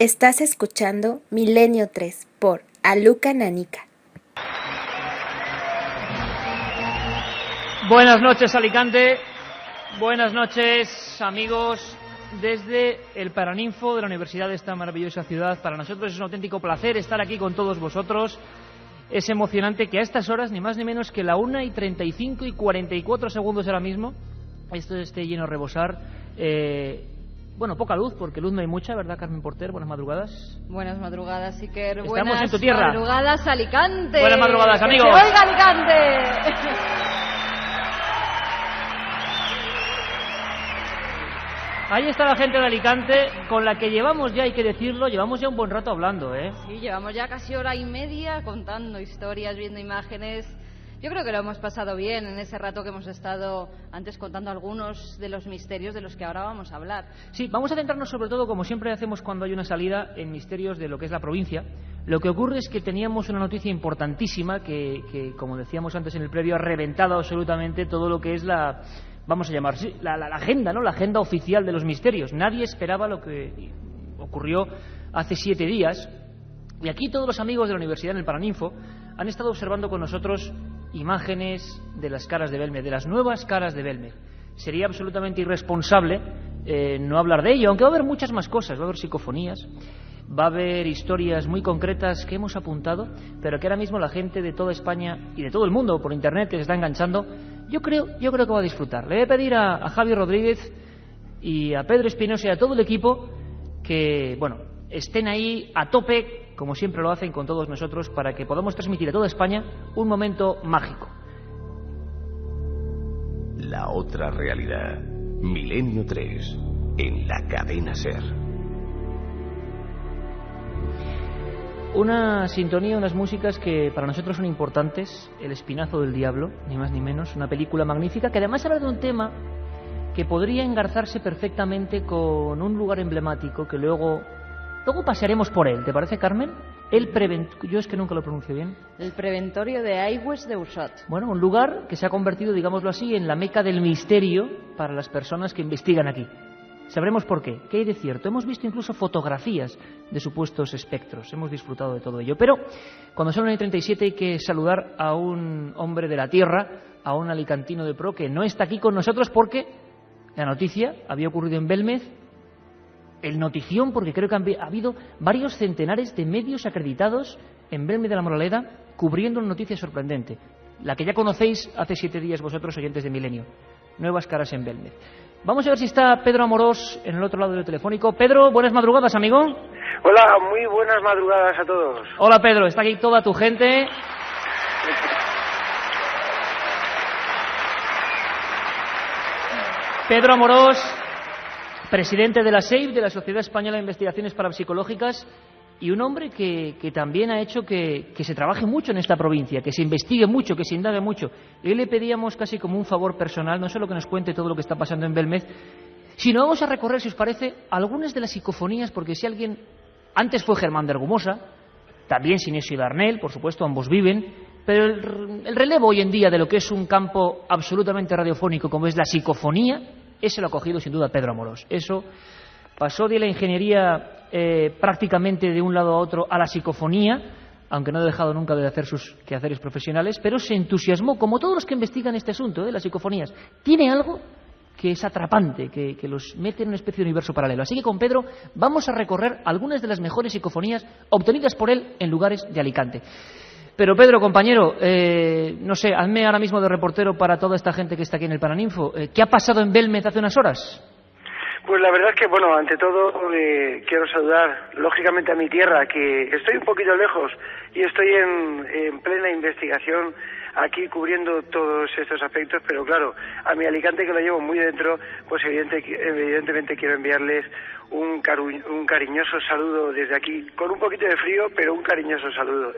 Estás escuchando Milenio 3 por Aluca Nanica. Buenas noches, Alicante. Buenas noches, amigos, desde el Paraninfo de la Universidad de esta maravillosa ciudad. Para nosotros es un auténtico placer estar aquí con todos vosotros. Es emocionante que a estas horas, ni más ni menos que la 1:35 y 44 segundos ahora mismo, esto esté lleno a rebosar. Bueno, poca luz, porque luz no hay mucha, ¿verdad, Carmen Porter? Buenas madrugadas. Buenas madrugadas, Iker. Estamos en tu tierra. Buenas madrugadas, Alicante. Buenas madrugadas, amigos. ¡Que se oiga, Alicante! Ahí está la gente de Alicante, con la que llevamos ya, hay que decirlo, llevamos ya un buen rato hablando, ¿eh? Sí, llevamos ya casi hora y media contando historias, viendo imágenes. Yo creo que lo hemos pasado bien en ese rato que hemos estado antes contando algunos de los misterios de los que ahora vamos a hablar. Sí, vamos a centrarnos sobre todo, como siempre hacemos cuando hay una salida, en misterios de lo que es la provincia. Lo que ocurre es que teníamos una noticia importantísima que como decíamos antes en el previo, ha reventado absolutamente todo lo que es la... vamos a llamar, sí, la agenda, ¿no? La agenda oficial de los misterios. Nadie esperaba lo que ocurrió hace 7 días. Y aquí todos los amigos de la Universidad en el Paraninfo han estado observando con nosotros imágenes de las caras de Belmez, de las nuevas caras de Belmez. Sería absolutamente irresponsable no hablar de ello, aunque va a haber muchas más cosas. Va a haber psicofonías, va a haber historias muy concretas que hemos apuntado, pero que ahora mismo la gente de toda España y de todo el mundo por internet que se está enganchando, yo creo que va a disfrutar. Le voy a pedir a Javi Rodríguez y a Pedro Espinosa y a todo el equipo que, bueno, estén ahí a tope, como siempre lo hacen con todos nosotros, para que podamos transmitir a toda España un momento mágico. La otra realidad. Milenio 3, en la cadena SER. Una sintonía, unas músicas que para nosotros son importantes. El Espinazo del Diablo, ni más ni menos. Una película magnífica que además habla de un tema que podría engarzarse perfectamente con un lugar emblemático que luego pasaremos por él. ¿Te parece, Carmen? Yo es que nunca lo pronuncio bien. El Preventorio de Aigües de Usot. Bueno, un lugar que se ha convertido, digámoslo así, en la meca del misterio para las personas que investigan aquí. Sabremos por qué. ¿Qué hay de cierto? Hemos visto incluso fotografías de supuestos espectros. Hemos disfrutado de todo ello. Pero cuando son las 1:37 hay que saludar a un hombre de la tierra, a un alicantino de pro que no está aquí con nosotros porque la noticia había ocurrido en Belmez. El notición, porque creo que ha habido varios centenares de medios acreditados en Belmez de la Moraleda cubriendo una noticia sorprendente. La que ya conocéis hace 7 días vosotros, oyentes de Milenio. Nuevas caras en Belmez. Vamos a ver si está Pedro Amorós en el otro lado del telefónico. Pedro, buenas madrugadas, amigo. Hola, muy buenas madrugadas a todos. Hola, Pedro, está aquí toda tu gente. Pedro Amorós, presidente de la SEIP, de la Sociedad Española de Investigaciones Parapsicológicas, y un hombre que también ha hecho que se trabaje mucho en esta provincia, que se investigue mucho, que se indague mucho. Y le pedíamos casi como un favor personal, no solo que nos cuente todo lo que está pasando en Belmez, sino vamos a recorrer, si os parece, algunas de las psicofonías, porque si alguien... Antes fue Germán de Argumosa, también Sinesio y Darnell, por supuesto, ambos viven, pero el relevo hoy en día de lo que es un campo absolutamente radiofónico como es la psicofonía, ese lo ha cogido sin duda Pedro Amorós. Eso pasó de la ingeniería prácticamente de un lado a otro a la psicofonía, aunque no ha dejado nunca de hacer sus quehaceres profesionales, pero se entusiasmó, como todos los que investigan este asunto de las psicofonías. Tiene algo que es atrapante, que los mete en una especie de universo paralelo. Así que con Pedro vamos a recorrer algunas de las mejores psicofonías obtenidas por él en lugares de Alicante. Pero Pedro, compañero, no sé, hazme ahora mismo de reportero para toda esta gente que está aquí en el Paraninfo. ¿Qué ha pasado en Belmez hace unas horas? Pues la verdad es que, bueno, ante todo quiero saludar lógicamente a mi tierra, que estoy un poquito lejos y estoy en plena investigación aquí cubriendo todos estos aspectos, pero claro, a mi Alicante, que lo llevo muy dentro, pues evidentemente quiero enviarles un cariñoso saludo desde aquí, con un poquito de frío, pero un cariñoso saludo.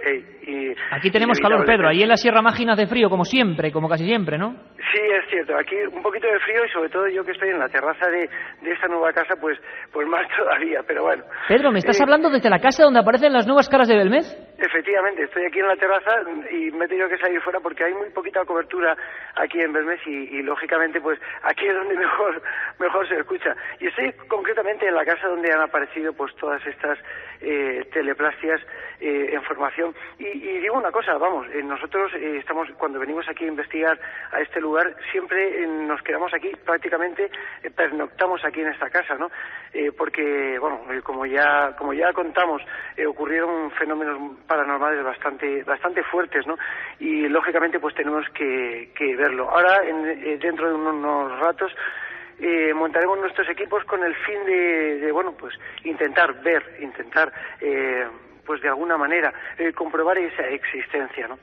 Aquí tenemos calor, Pedro, ahí en la Sierra Mágina hace frío, como siempre, como casi siempre, ¿no? Sí, es cierto, aquí un poquito de frío y sobre todo yo que estoy en la terraza de esta nueva casa, pues más todavía, pero bueno. Pedro, ¿me estás hablando desde la casa donde aparecen las nuevas caras de Belmez? Efectivamente, estoy aquí en la terraza y me he tenido que salir fuera porque hay muy poquita cobertura aquí en Belmez y lógicamente pues aquí es donde mejor se escucha. Y estoy concretamente en la casa donde han aparecido pues todas estas teleplastias en formación. Y digo una cosa, vamos, nosotros estamos, cuando venimos aquí a investigar a este lugar, siempre nos quedamos aquí, prácticamente pernoctamos aquí en esta casa, ¿no? Porque, bueno, como ya contamos, ocurrieron fenómenos paranormales bastante fuertes, ¿no? Y lógicamente pues tenemos que verlo. Ahora, dentro de unos ratos, montaremos nuestros equipos con el fin de bueno, pues intentar pues de alguna manera comprobar esa existencia, ¿no?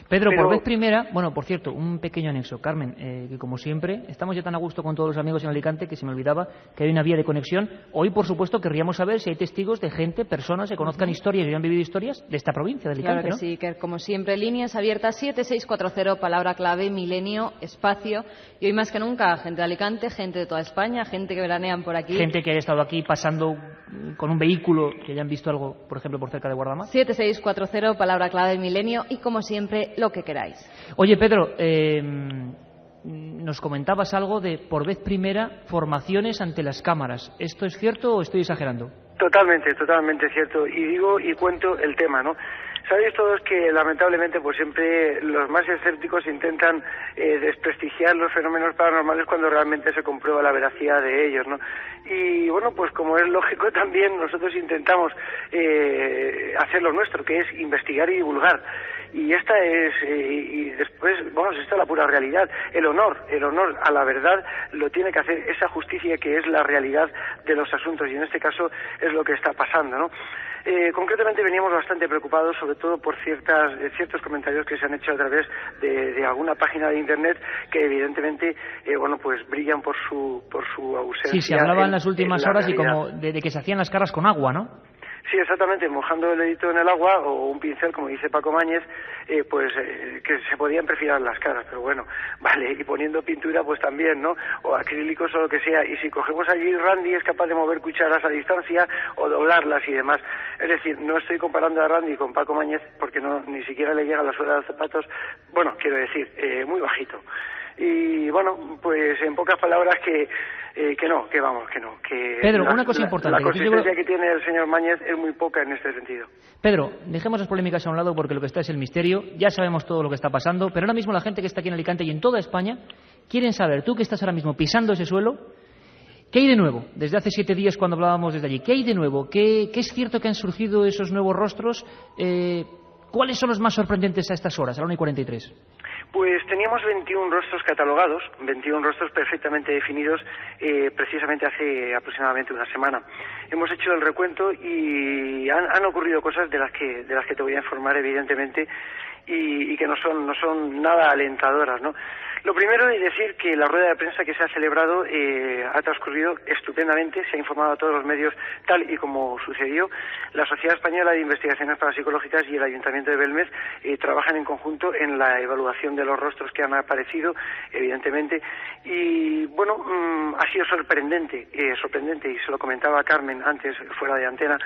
Pedro, por vez primera, bueno, por cierto, un pequeño anexo, Carmen, que como siempre, estamos ya tan a gusto con todos los amigos en Alicante que se me olvidaba que hay una vía de conexión. Hoy, por supuesto, querríamos saber si hay testigos de gente, personas que conozcan historias y hayan vivido historias de esta provincia de Alicante, claro que ¿no? sí, que como siempre, líneas abiertas 7640, palabra clave, milenio, espacio, y hoy más que nunca, gente de Alicante, gente de toda España, gente que veranean por aquí. Gente que haya estado aquí pasando con un vehículo, que hayan visto algo, por ejemplo, por cerca de Guardamar. 7640, palabra clave, milenio, y como siempre, lo que queráis. Oye, Pedro, nos comentabas algo de, por vez primera, formaciones ante las cámaras. ¿Esto es cierto o estoy exagerando? Totalmente cierto. Y digo y cuento el tema, ¿no? Sabéis todos que lamentablemente pues siempre los más escépticos intentan desprestigiar los fenómenos paranormales cuando realmente se comprueba la veracidad de ellos, ¿no? Y bueno, pues como es lógico también nosotros intentamos hacer lo nuestro, que es investigar y divulgar. Y esta es, y después, vamos, esta es la pura realidad. El honor a la verdad lo tiene que hacer esa justicia que es la realidad de los asuntos, y en este caso es lo que está pasando, ¿no? Concretamente veníamos bastante preocupados, sobre todo por ciertos comentarios que se han hecho a través de alguna página de internet que evidentemente, bueno, pues brillan por su ausencia. Sí, se hablaba en las últimas horas realidad. y como de que se hacían las caras con agua, ¿no? Sí, exactamente, mojando el dedito en el agua o un pincel, como dice Paco Mañez, que se podían perfilar las caras, pero bueno, vale, y poniendo pintura pues también, ¿no? O acrílicos o lo que sea, y si cogemos allí, Randy es capaz de mover cucharas a distancia o doblarlas y demás. Es decir, no estoy comparando a Randy con Paco Mañez porque ni siquiera le llega la suela de los zapatos, bueno, quiero decir, muy bajito. Y bueno, pues en pocas palabras que no. Pedro, una cosa importante. La consistencia que tiene el señor Mañez es muy poca en este sentido. Pedro, dejemos las polémicas a un lado porque lo que está es el misterio. Ya sabemos todo lo que está pasando, pero ahora mismo la gente que está aquí en Alicante y en toda España quieren saber, tú que estás ahora mismo pisando ese suelo, ¿qué hay de nuevo? Desde hace 7 días cuando hablábamos desde allí, ¿qué hay de nuevo? ¿Qué es cierto que han surgido esos nuevos rostros? ¿Cuáles son los más sorprendentes a estas horas, a la 1:43? Pues teníamos 21 rostros catalogados, 21 rostros perfectamente definidos, precisamente hace aproximadamente una semana. Hemos hecho el recuento y han ocurrido cosas de las que te voy a informar, evidentemente, y que no son nada alentadoras, ¿no? Lo primero es decir que la rueda de prensa que se ha celebrado ha transcurrido estupendamente, se ha informado a todos los medios tal y como sucedió. La Sociedad Española de Investigaciones Parapsicológicas y el Ayuntamiento de Belmez trabajan en conjunto en la evaluación de los rostros que han aparecido, evidentemente, y bueno, ha sido sorprendente, y se lo comentaba a Carmen antes, fuera de antena,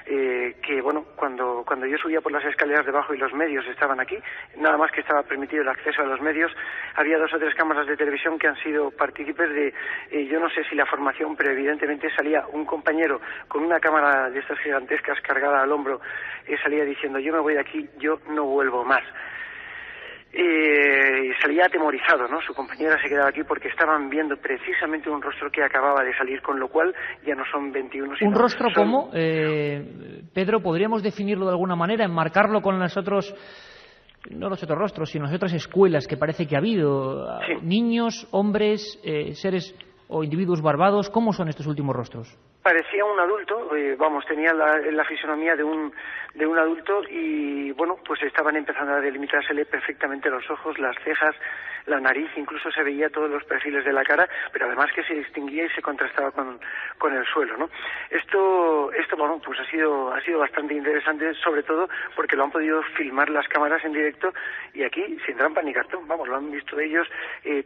que bueno, cuando yo subía por las escaleras debajo y los medios estaban aquí, nada más que estaba permitido el acceso a los medios, había 2 o 3 cámaras de televisión que han sido partícipes de, yo no sé si la formación, pero evidentemente salía un compañero con una cámara de estas gigantescas cargada al hombro, salía diciendo: yo me voy de aquí, yo no vuelvo más. Salía atemorizado, ¿no? Su compañera se quedaba aquí porque estaban viendo precisamente un rostro que acababa de salir, con lo cual ya no son 21, sino... ¿Un rostro cómo? Pedro, ¿podríamos definirlo de alguna manera, enmarcarlo con los otros rostros, sino las otras escuelas que parece que ha habido? Sí. Niños, hombres, seres o individuos barbados, ¿cómo son estos últimos rostros? Parecía un adulto, tenía la fisonomía de un adulto y, bueno, pues estaban empezando a delimitársele perfectamente los ojos, las cejas, la nariz, incluso se veía todos los perfiles de la cara, pero además que se distinguía y se contrastaba con el suelo, ¿no? Esto bueno, pues ha sido bastante interesante, sobre todo porque lo han podido filmar las cámaras en directo y aquí, sin trampa ni cartón, vamos, lo han visto ellos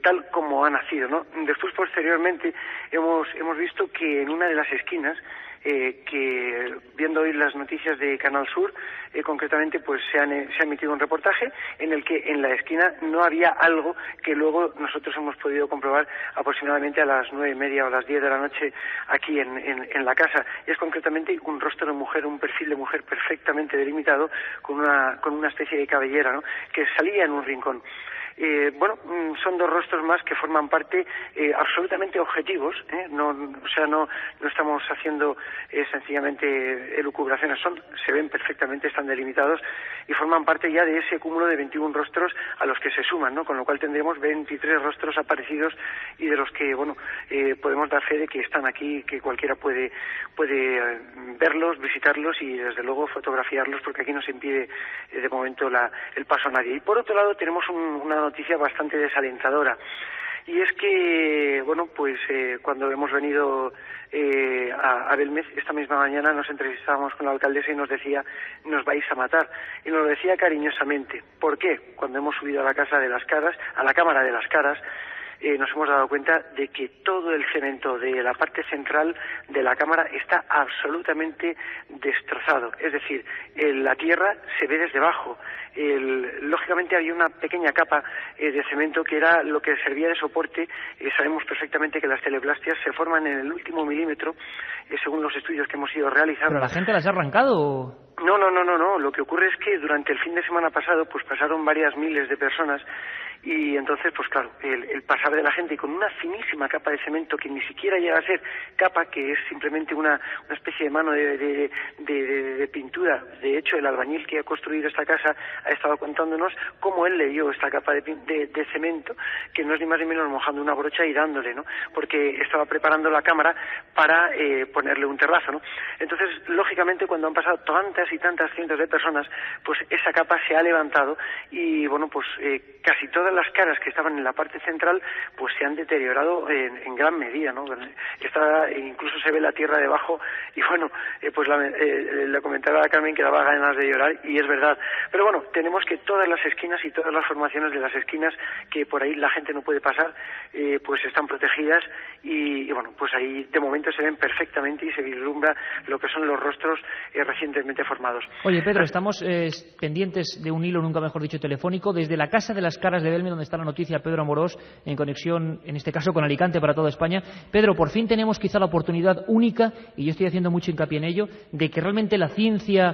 tal como ha nacido, ¿no? Después, posteriormente, hemos visto que en una de las esquinas que viendo hoy las noticias de Canal Sur, concretamente pues se ha emitido un reportaje en el que en la esquina no había algo que luego nosotros hemos podido comprobar aproximadamente a las 9:30 o las 10 de la noche aquí en la casa. Es concretamente un rostro de mujer, un perfil de mujer perfectamente delimitado con una especie de cabellera, ¿no?, que salía en un rincón. Son dos rostros más que forman parte absolutamente objetivos, no estamos haciendo sencillamente elucubraciones, se ven perfectamente, están delimitados y forman parte ya de ese cúmulo de 21 rostros a los que se suman, ¿no?, con lo cual tendremos 23 rostros aparecidos y de los que podemos dar fe de que están aquí, que cualquiera puede verlos, visitarlos y desde luego fotografiarlos, porque aquí no se impide de momento el paso a nadie. Y por otro lado tenemos una noticia bastante desalentadora, y es que cuando hemos venido a Belmez esta misma mañana nos entrevistábamos con la alcaldesa y nos decía: nos vais a matar, y nos lo decía cariñosamente. ¿Por qué? Cuando hemos subido a la Cámara de las Caras, nos hemos dado cuenta de que todo el cemento de la parte central de la cámara está absolutamente destrozado. Es decir, la tierra se ve desde abajo. Lógicamente había una pequeña capa de cemento que era lo que servía de soporte. Sabemos perfectamente que las teleplastias se forman en el último milímetro, según los estudios que hemos ido realizando. ¿Pero la gente las ha arrancado? No. Lo que ocurre es que durante el fin de semana pasado pues pasaron varias miles de personas. Y entonces, pues claro, el pasar de la gente con una finísima capa de cemento que ni siquiera llega a ser capa, que es simplemente una especie de mano de pintura. De hecho, el albañil que ha construido esta casa ha estado contándonos cómo él le dio esta capa de cemento, que no es ni más ni menos mojando una brocha y dándole, ¿no?, porque estaba preparando la cámara para ponerle un terrazo, ¿no? Entonces, lógicamente, cuando han pasado tantas y tantas cientos de personas, pues esa capa se ha levantado y, casi todas las caras que estaban en la parte central pues se han deteriorado en gran medida, ¿no? Incluso se ve la tierra debajo y le comentaba a Carmen que daba ganas de llorar, y es verdad. Pero tenemos que todas las esquinas y todas las formaciones de las esquinas que por ahí la gente no puede pasar pues están protegidas y ahí de momento se ven perfectamente y se vislumbra lo que son los rostros recientemente formados. Oye, Pedro, estamos pendientes de un hilo, nunca mejor dicho, telefónico desde la Casa de las Caras de Belmez, donde está la noticia, Pedro Amorós, en conexión, en este caso, con Alicante para toda España. Pedro, por fin tenemos quizá la oportunidad única, y yo estoy haciendo mucho hincapié en ello, de que realmente la ciencia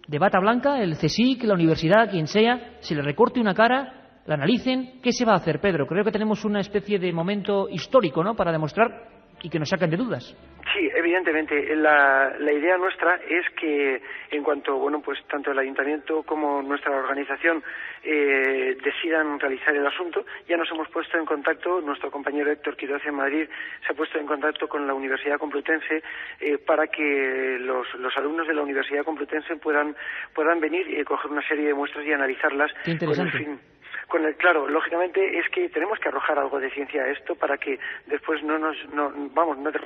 de bata blanca, el CSIC, la universidad, quien sea, se le recorte una cara, la analicen. ¿Qué se va a hacer, Pedro? Creo que tenemos una especie de momento histórico, ¿no?, para demostrar y que nos saquen de dudas. Sí, evidentemente. La idea nuestra es que en cuanto, tanto el Ayuntamiento como nuestra organización decidan realizar el asunto, ya nos hemos puesto en contacto, nuestro compañero Héctor Quiroz en Madrid se ha puesto en contacto con la Universidad Complutense para que los alumnos de la Universidad Complutense puedan venir y coger una serie de muestras y analizarlas. Qué interesante. Claro, lógicamente es que tenemos que arrojar algo de ciencia a esto para que después no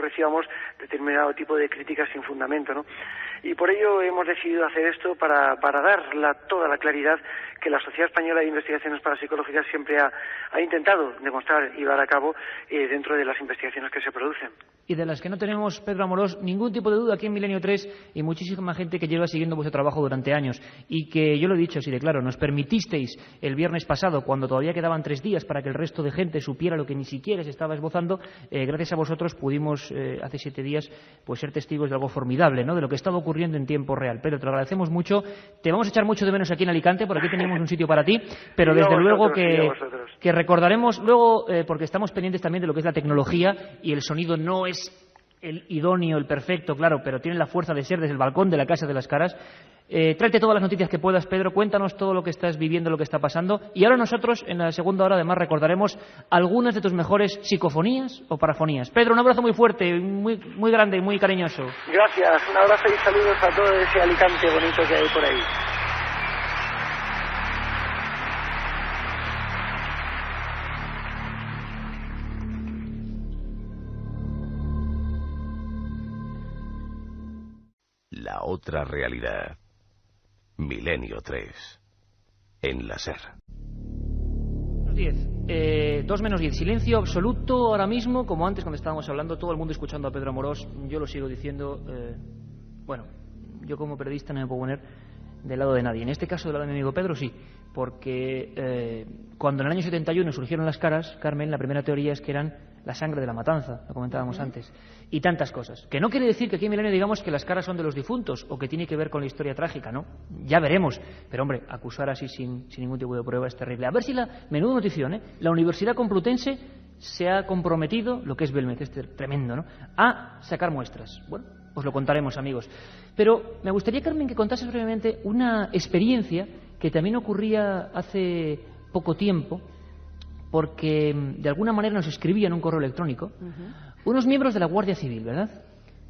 recibamos determinado tipo de críticas sin fundamento, ¿no? Y por ello hemos decidido hacer esto para dar toda la claridad que la Sociedad Española de Investigaciones Parapsicológicas siempre ha intentado demostrar y llevar a cabo dentro de las investigaciones que se producen. Y de las que no tenemos, Pedro Amorós, ningún tipo de duda aquí en Milenio 3 y muchísima gente que lleva siguiendo vuestro trabajo durante años y que, yo lo he dicho así de claro, nos permitisteis el viernes pasado, cuando todavía quedaban 3 días para que el resto de gente supiera lo que ni siquiera se estaba esbozando, gracias a vosotros pudimos hace 7 días pues ser testigos de algo formidable, ¿no?, de lo que estaba ocurriendo en tiempo real. Pedro, te lo agradecemos mucho. Te vamos a echar mucho de menos aquí en Alicante, por aquí tenemos un sitio para ti, pero desde luego que recordaremos luego, porque estamos pendientes también de lo que es la tecnología, y el sonido no es el idóneo, el perfecto, claro, pero tiene la fuerza de ser desde el balcón de la Casa de las Caras. Tráete todas las noticias que puedas, Pedro, cuéntanos todo lo que estás viviendo, lo que está pasando, y ahora nosotros en la segunda hora además recordaremos algunas de tus mejores psicofonías o parafonías. Pedro, un abrazo muy fuerte, muy, muy grande y muy cariñoso. Gracias, un abrazo y saludos a todo ese Alicante bonito que hay por ahí. La otra realidad. Milenio 3. En la SER. 10. 2 menos 10. Silencio absoluto ahora mismo, como antes cuando estábamos hablando, todo el mundo escuchando a Pedro Amorós. Yo lo sigo diciendo. Bueno, yo como periodista no me puedo poner del lado de nadie. En este caso, del lado de mi amigo Pedro, sí. Porque cuando en el año 71 surgieron las caras, Carmen, la primera teoría es que eran la sangre de la matanza, lo comentábamos antes, y tantas cosas. Que no quiere decir que aquí en Milenio digamos que las caras son de los difuntos o que tiene que ver con la historia trágica, ¿no? Ya veremos. Pero, hombre, acusar así sin ningún tipo de prueba es terrible. A ver si menuda notición, ¿eh? La Universidad Complutense se ha comprometido, lo que es Belmez, que es tremendo, ¿no?, a sacar muestras. Bueno, os lo contaremos, amigos. Pero me gustaría, Carmen, que contases brevemente una experiencia que también ocurría hace poco tiempo, porque de alguna manera nos escribían un correo electrónico unos miembros de la Guardia Civil, ¿verdad?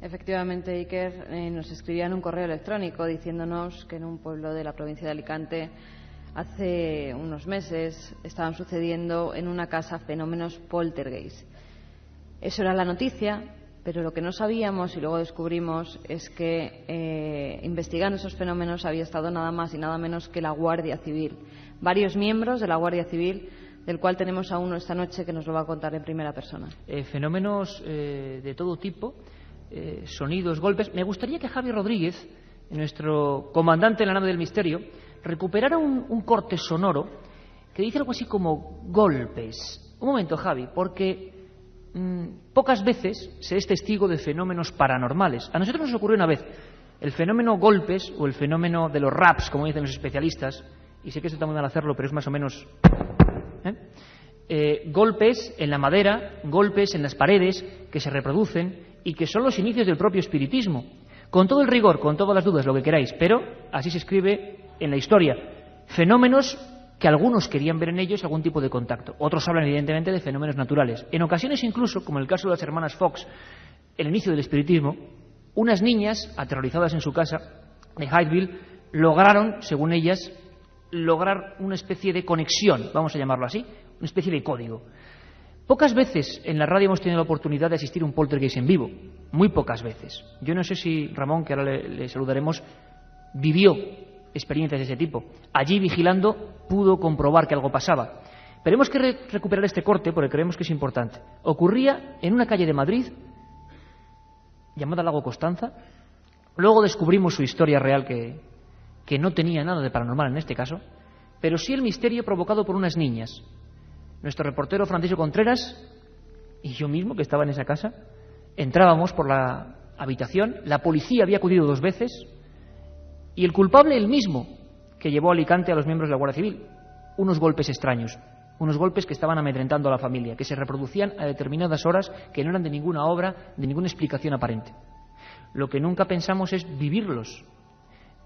Efectivamente, Iker, nos escribían un correo electrónico diciéndonos que en un pueblo de la provincia de Alicante hace unos meses estaban sucediendo en una casa fenómenos poltergeist. Eso era la noticia, pero lo que no sabíamos y luego descubrimos es que investigando esos fenómenos había estado nada más y nada menos que la Guardia Civil. Varios miembros de la Guardia Civil, del cual tenemos a uno esta noche que nos lo va a contar en primera persona. Fenómenos de todo tipo, sonidos, golpes. Me gustaría que Javi Rodríguez, nuestro comandante en la nave del misterio, recuperara un corte sonoro que dice algo así como golpes. Un momento, Javi, porque pocas veces se es testigo de fenómenos paranormales. A nosotros nos ocurrió una vez el fenómeno golpes o el fenómeno de los raps, como dicen los especialistas, y sé que esto está muy mal hacerlo, pero es más o menos... golpes en la madera, golpes en las paredes que se reproducen y que son los inicios del propio espiritismo. Con todo el rigor, con todas las dudas, lo que queráis, pero así se escribe en la historia. Fenómenos que algunos querían ver en ellos algún tipo de contacto. Otros hablan, evidentemente, de fenómenos naturales. En ocasiones, incluso, como en el caso de las hermanas Fox, el inicio del espiritismo, unas niñas, aterrorizadas en su casa de Hydeville, lograron, según ellas, lograr una especie de conexión, vamos a llamarlo así, una especie de código. Pocas veces en la radio hemos tenido la oportunidad de asistir a un poltergeist en vivo, muy pocas veces. Yo no sé si Ramón, que ahora le saludaremos, vivió experiencias de ese tipo. Allí, vigilando, pudo comprobar que algo pasaba. Pero hemos que recuperar este corte porque creemos que es importante. Ocurría en una calle de Madrid llamada Lago Constanza. Luego descubrimos su historia real, que no tenía nada de paranormal en este caso, pero sí el misterio provocado por unas niñas. Nuestro reportero Francisco Contreras y yo mismo, que estaba en esa casa, entrábamos por la habitación, la policía había acudido 2 veces y el culpable el mismo que llevó a Alicante a los miembros de la Guardia Civil. Unos golpes extraños, unos golpes que estaban amedrentando a la familia, que se reproducían a determinadas horas, que no eran de ninguna obra, de ninguna explicación aparente. Lo que nunca pensamos es vivirlos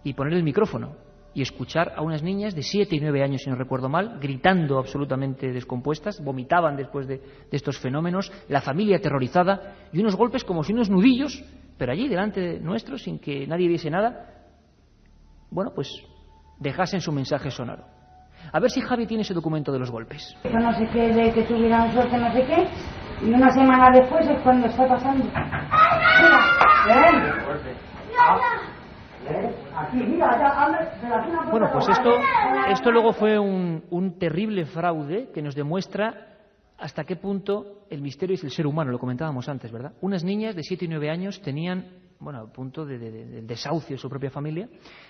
y poner el micrófono y escuchar a unas niñas de 7 y 9 años, si no recuerdo mal, gritando absolutamente descompuestas, vomitaban después de estos fenómenos, la familia aterrorizada y unos golpes como si unos nudillos, pero allí delante de nuestro, sin que nadie viese nada, bueno, pues dejasen su mensaje sonoro. A ver si Javi tiene ese documento de los golpes. Yo no sé qué, de que tuvieran suerte, no sé qué, y una semana después es cuando está pasando. Mira, bueno, pues esto luego fue un terrible fraude que nos demuestra hasta qué punto el misterio es el ser humano, lo comentábamos antes, ¿verdad? Unas niñas de 7 y 9 años tenían, bueno, a punto del desahucio de su propia familia.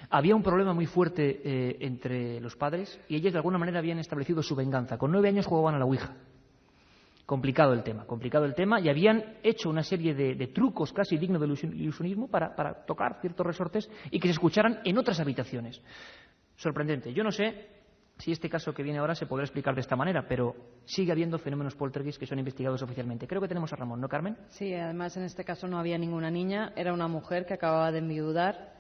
Había un problema muy fuerte entre los padres y ellas de alguna manera habían establecido su venganza. Con 9 años jugaban a la Ouija. Complicado el tema, y habían hecho una serie de trucos casi dignos del ilusionismo para tocar ciertos resortes y que se escucharan en otras habitaciones. Sorprendente. Yo no sé si este caso que viene ahora se podrá explicar de esta manera, pero sigue habiendo fenómenos poltergeist que son investigados oficialmente. Creo que tenemos a Ramón, ¿no, Carmen? Sí, además en este caso no había ninguna niña, era una mujer que acababa de enviudar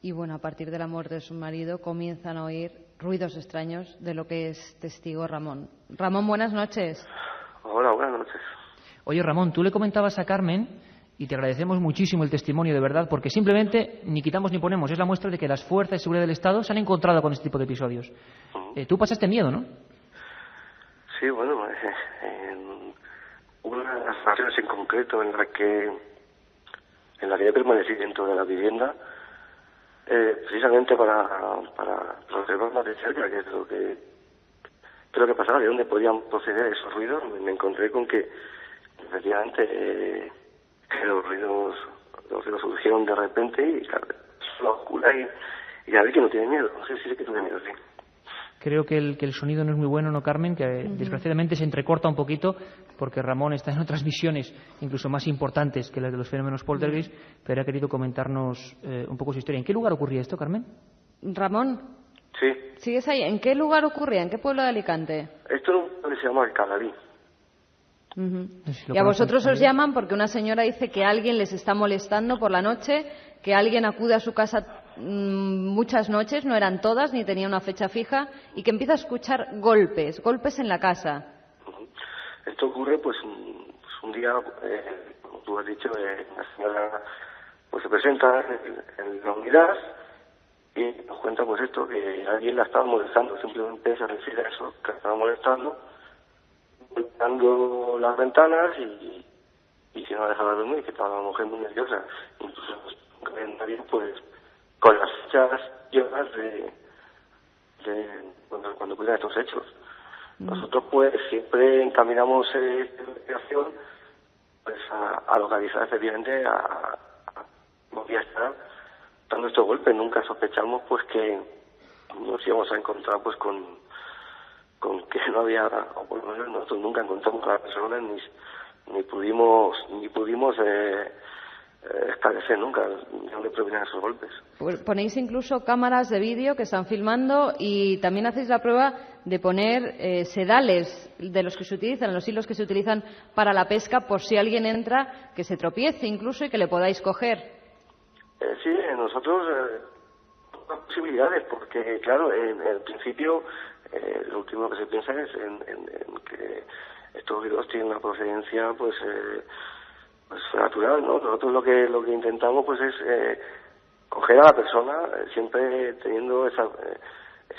y bueno, a partir de la muerte de su marido comienzan a oír ruidos extraños de lo que es testigo Ramón. Ramón, buenas noches. Hola, buenas noches. Oye, Ramón, tú le comentabas a Carmen, y te agradecemos muchísimo el testimonio, de verdad, porque simplemente ni quitamos ni ponemos. Es la muestra de que las fuerzas de seguridad del Estado se han encontrado con este tipo de episodios. Tú pasaste miedo, ¿no? Sí, bueno, en una de las ocasiones en concreto en la que yo permanecí dentro de la vivienda, precisamente para observarla de cerca, que es lo que Pero ¿qué pasaba? ¿De dónde podían proceder esos ruidos? Me encontré con que, efectivamente, los ruidos surgieron de repente y claro, la oscura y a ver que no tiene miedo. No sé si es que tiene miedo, sí. Creo que el sonido no es muy bueno, ¿no, Carmen? Que desgraciadamente se entrecorta un poquito porque Ramón está en otras visiones incluso más importantes que las de los fenómenos poltergeist, pero ha querido comentarnos un poco su historia. ¿En qué lugar ocurría esto, Carmen? Ramón. Sí. ¿Sigues ahí? ¿En qué lugar ocurría? ¿En qué pueblo de Alicante? Esto es un pueblo que se llama Alcalalí. No sé si lo Y a conocen vosotros os también. llaman porque una señora dice que alguien les está molestando por la noche, que alguien acude a su casa muchas noches, no eran todas, ni tenía una fecha fija, y que empieza a escuchar golpes en la casa. Esto ocurre, pues un día, como tú has dicho, la señora pues se presenta en la unidad y nos cuenta pues esto, que alguien la estaba molestando, simplemente se refiere a eso, que la estaba molestando, golpeando las ventanas y que no la dejaba dormir, que estaba la mujer muy nerviosa, incluso nadie pues con las fechas y horas de cuando ocurren estos hechos. Nosotros pues siempre encaminamos esta investigación pues a localizar efectivamente a podía estar dando estos golpes. Nunca sospechamos pues que nos íbamos a encontrar pues con que no había, o por lo menos nosotros nunca encontramos a la persona ni pudimos esclarecer nunca de dónde provenían esos golpes. Pues ponéis incluso cámaras de vídeo que están filmando y también hacéis la prueba de poner sedales de los que se utilizan, los hilos que se utilizan para la pesca, por si alguien entra, que se tropiece incluso y que le podáis coger. Sí, nosotros posibilidades, porque claro, en el principio lo último que se piensa es en que estos virus tienen una procedencia pues natural, ¿no? Nosotros lo que intentamos pues es coger a la persona, siempre teniendo esa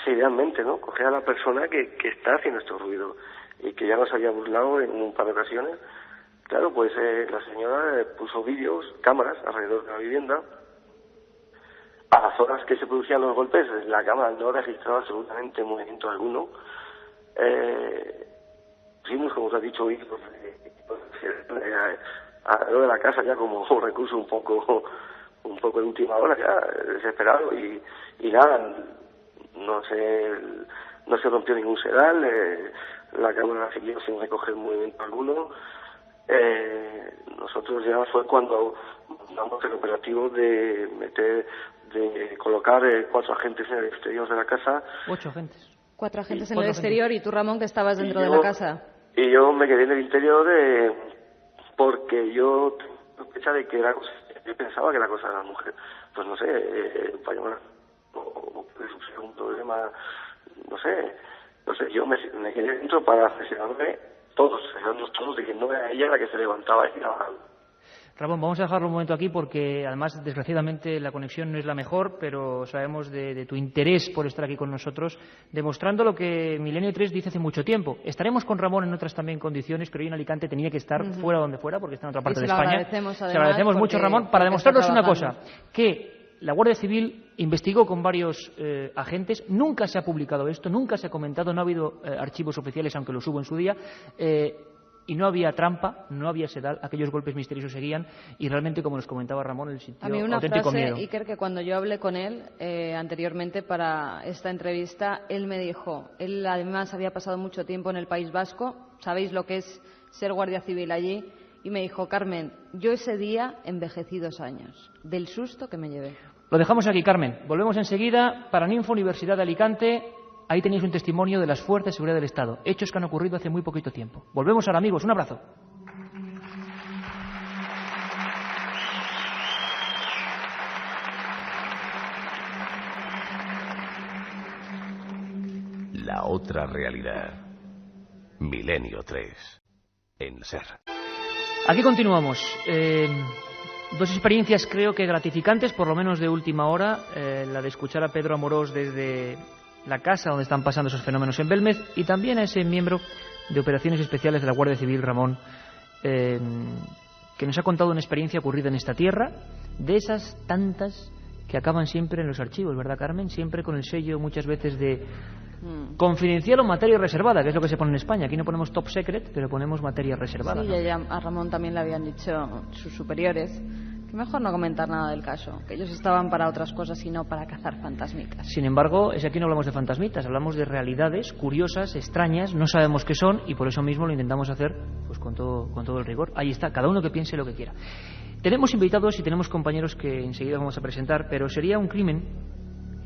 idea en mente, ¿no? Coger a la persona que está haciendo estos ruidos y que ya nos había burlado en un par de ocasiones. Claro, pues la señora puso vídeos, cámaras alrededor de la vivienda. A las horas que se producían los golpes, la cámara no registraba absolutamente movimiento alguno. Pusimos, como os ha dicho, a lo de la casa ya como recurso un poco de última hora, ya desesperado, y nada, no se rompió ningún sedal, la cámara siguió sin recoger movimiento alguno. Nosotros ya fue cuando damos el operativo de colocar 4 agentes en el exterior de la casa. 8 agentes. 4 agentes en 4 el exterior agentes. y tú, Ramón, que estabas dentro de la casa. Y yo me quedé en el interior porque yo sospechaba de que era cosa, yo pensaba que era cosa de la mujer. Pues no sé, para llamar o puede ser un problema, no sé, yo me quedé dentro para asegurarme todos de que no era ella la que se levantaba y tiraba algo. Ramón, vamos a dejarlo un momento aquí porque además desgraciadamente la conexión no es la mejor, pero sabemos de tu interés por estar aquí con nosotros, demostrando lo que Milenio 3 dice hace mucho tiempo. Estaremos con Ramón en otras también condiciones, pero hoy en Alicante tenía que estar fuera donde fuera porque está en otra parte de España. Se lo agradecemos mucho, Ramón, para demostrarnos una cosa, que la Guardia Civil investigó con varios agentes, nunca se ha publicado esto, nunca se ha comentado, no ha habido archivos oficiales, aunque los hubo en su día, y no había trampa, no había sedal, aquellos golpes misteriosos seguían y realmente, como nos comentaba Ramón, el sitio A mí una auténtico frase, miedo. Iker, que cuando yo hablé con él anteriormente para esta entrevista, él me dijo, él además había pasado mucho tiempo en el País Vasco, sabéis lo que es ser guardia civil allí, y me dijo, Carmen, yo ese día envejecí 2 años, del susto que me llevé. Lo dejamos aquí, Carmen. Volvemos enseguida para Ninfo Universidad de Alicante. Ahí tenéis un testimonio de las fuerzas de seguridad del Estado, hechos que han ocurrido hace muy poquito tiempo. Volvemos ahora, amigos. Un abrazo. La otra realidad. Milenio 3. En SER. Aquí continuamos. 2 experiencias creo que gratificantes, por lo menos de última hora. La de escuchar a Pedro Amorós desde la casa donde están pasando esos fenómenos en Belmez, y también a ese miembro de operaciones especiales de la Guardia Civil, Ramón, que nos ha contado una experiencia ocurrida en esta tierra, de esas tantas que acaban siempre en los archivos, ¿verdad, Carmen? Siempre con el sello muchas veces de confidencial o materia reservada, que es lo que se pone en España. Aquí no ponemos top secret, pero ponemos materia reservada. Sí, ¿no? ya a Ramón también le habían dicho sus superiores que mejor no comentar nada del caso, que ellos estaban para otras cosas y no para cazar fantasmitas. Sin embargo, aquí no hablamos de fantasmitas, hablamos de realidades curiosas, extrañas, no sabemos qué son y por eso mismo lo intentamos hacer pues con todo el rigor. Ahí está, cada uno que piense lo que quiera. Tenemos invitados y tenemos compañeros que enseguida vamos a presentar, pero sería un crimen,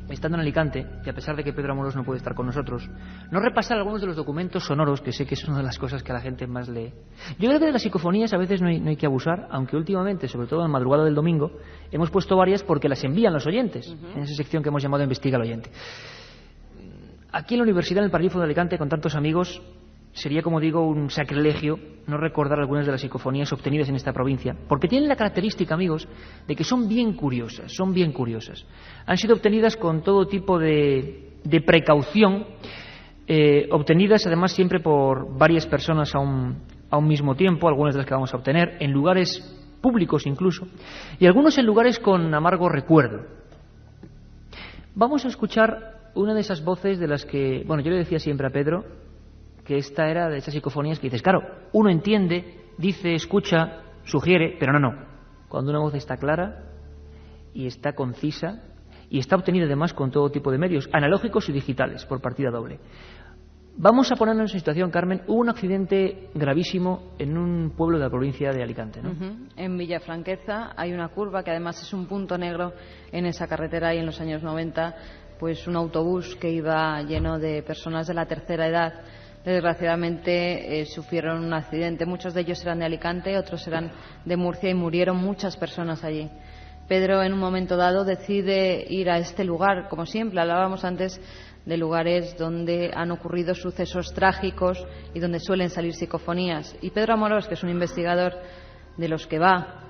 estando en Alicante, y a pesar de que Pedro Amorós no puede estar con nosotros, no repasar algunos de los documentos sonoros, que sé que es una de las cosas que a la gente más lee. Yo creo que de las psicofonías a veces no hay que abusar, aunque últimamente, sobre todo en madrugada del domingo, hemos puesto varias porque las envían los oyentes, en esa sección que hemos llamado Investiga al Oyente. Aquí en la Universidad, en el Paralífono de Alicante, con tantos amigos, sería, como digo, un sacrilegio no recordar algunas de las psicofonías obtenidas en esta provincia, porque tienen la característica, amigos, de que son bien curiosas, Han sido obtenidas con todo tipo de precaución, obtenidas además siempre por varias personas a un mismo tiempo, algunas de las que vamos a obtener, en lugares públicos incluso, y algunos en lugares con amargo recuerdo. Vamos a escuchar una de esas voces de las que, bueno, yo le decía siempre a Pedro que esta era de esas psicofonías que dices, claro, uno entiende, dice, escucha, sugiere, pero no. Cuando una voz está clara y está concisa y está obtenida además con todo tipo de medios, analógicos y digitales, por partida doble. Vamos a ponernos en situación, Carmen. Hubo un accidente gravísimo en un pueblo de la provincia de Alicante, ¿no? En Villafranqueza hay una curva que además es un punto negro en esa carretera y en los años 90, pues un autobús que iba lleno de personas de la tercera edad, desgraciadamente sufrieron un accidente. Muchos de ellos eran de Alicante, otros eran de Murcia y murieron muchas personas allí. Pedro, en un momento dado, decide ir a este lugar, como siempre, hablábamos antes de lugares donde han ocurrido sucesos trágicos y donde suelen salir psicofonías. Y Pedro Amorós, que es un investigador de los que va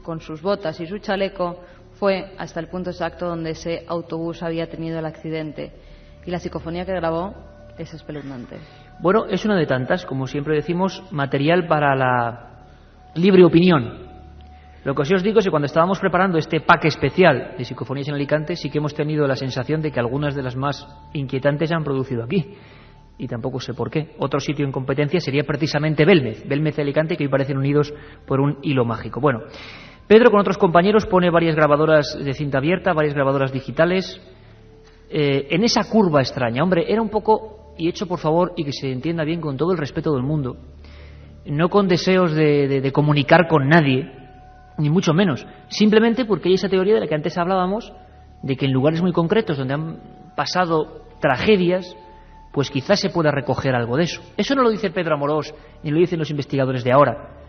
con sus botas y su chaleco, fue hasta el punto exacto donde ese autobús había tenido el accidente. Y la psicofonía que grabó es espeluznante. Bueno, es una de tantas, como siempre decimos, material para la libre opinión. Lo que sí os digo es que cuando estábamos preparando este pack especial de psicofonías en Alicante, sí que hemos tenido la sensación de que algunas de las más inquietantes se han producido aquí. Y tampoco sé por qué. Otro sitio en competencia sería precisamente Belmez y Alicante, que hoy parecen unidos por un hilo mágico. Bueno, Pedro con otros compañeros pone varias grabadoras de cinta abierta, varias grabadoras digitales, en esa curva extraña. Hombre, era un poco, y hecho por favor, y que se entienda bien con todo el respeto del mundo, no con deseos de comunicar con nadie, ni mucho menos, simplemente porque hay esa teoría de la que antes hablábamos, de que en lugares muy concretos donde han pasado tragedias, pues quizás se pueda recoger algo de eso. Eso no lo dice Pedro Amorós, ni lo dicen los investigadores de ahora.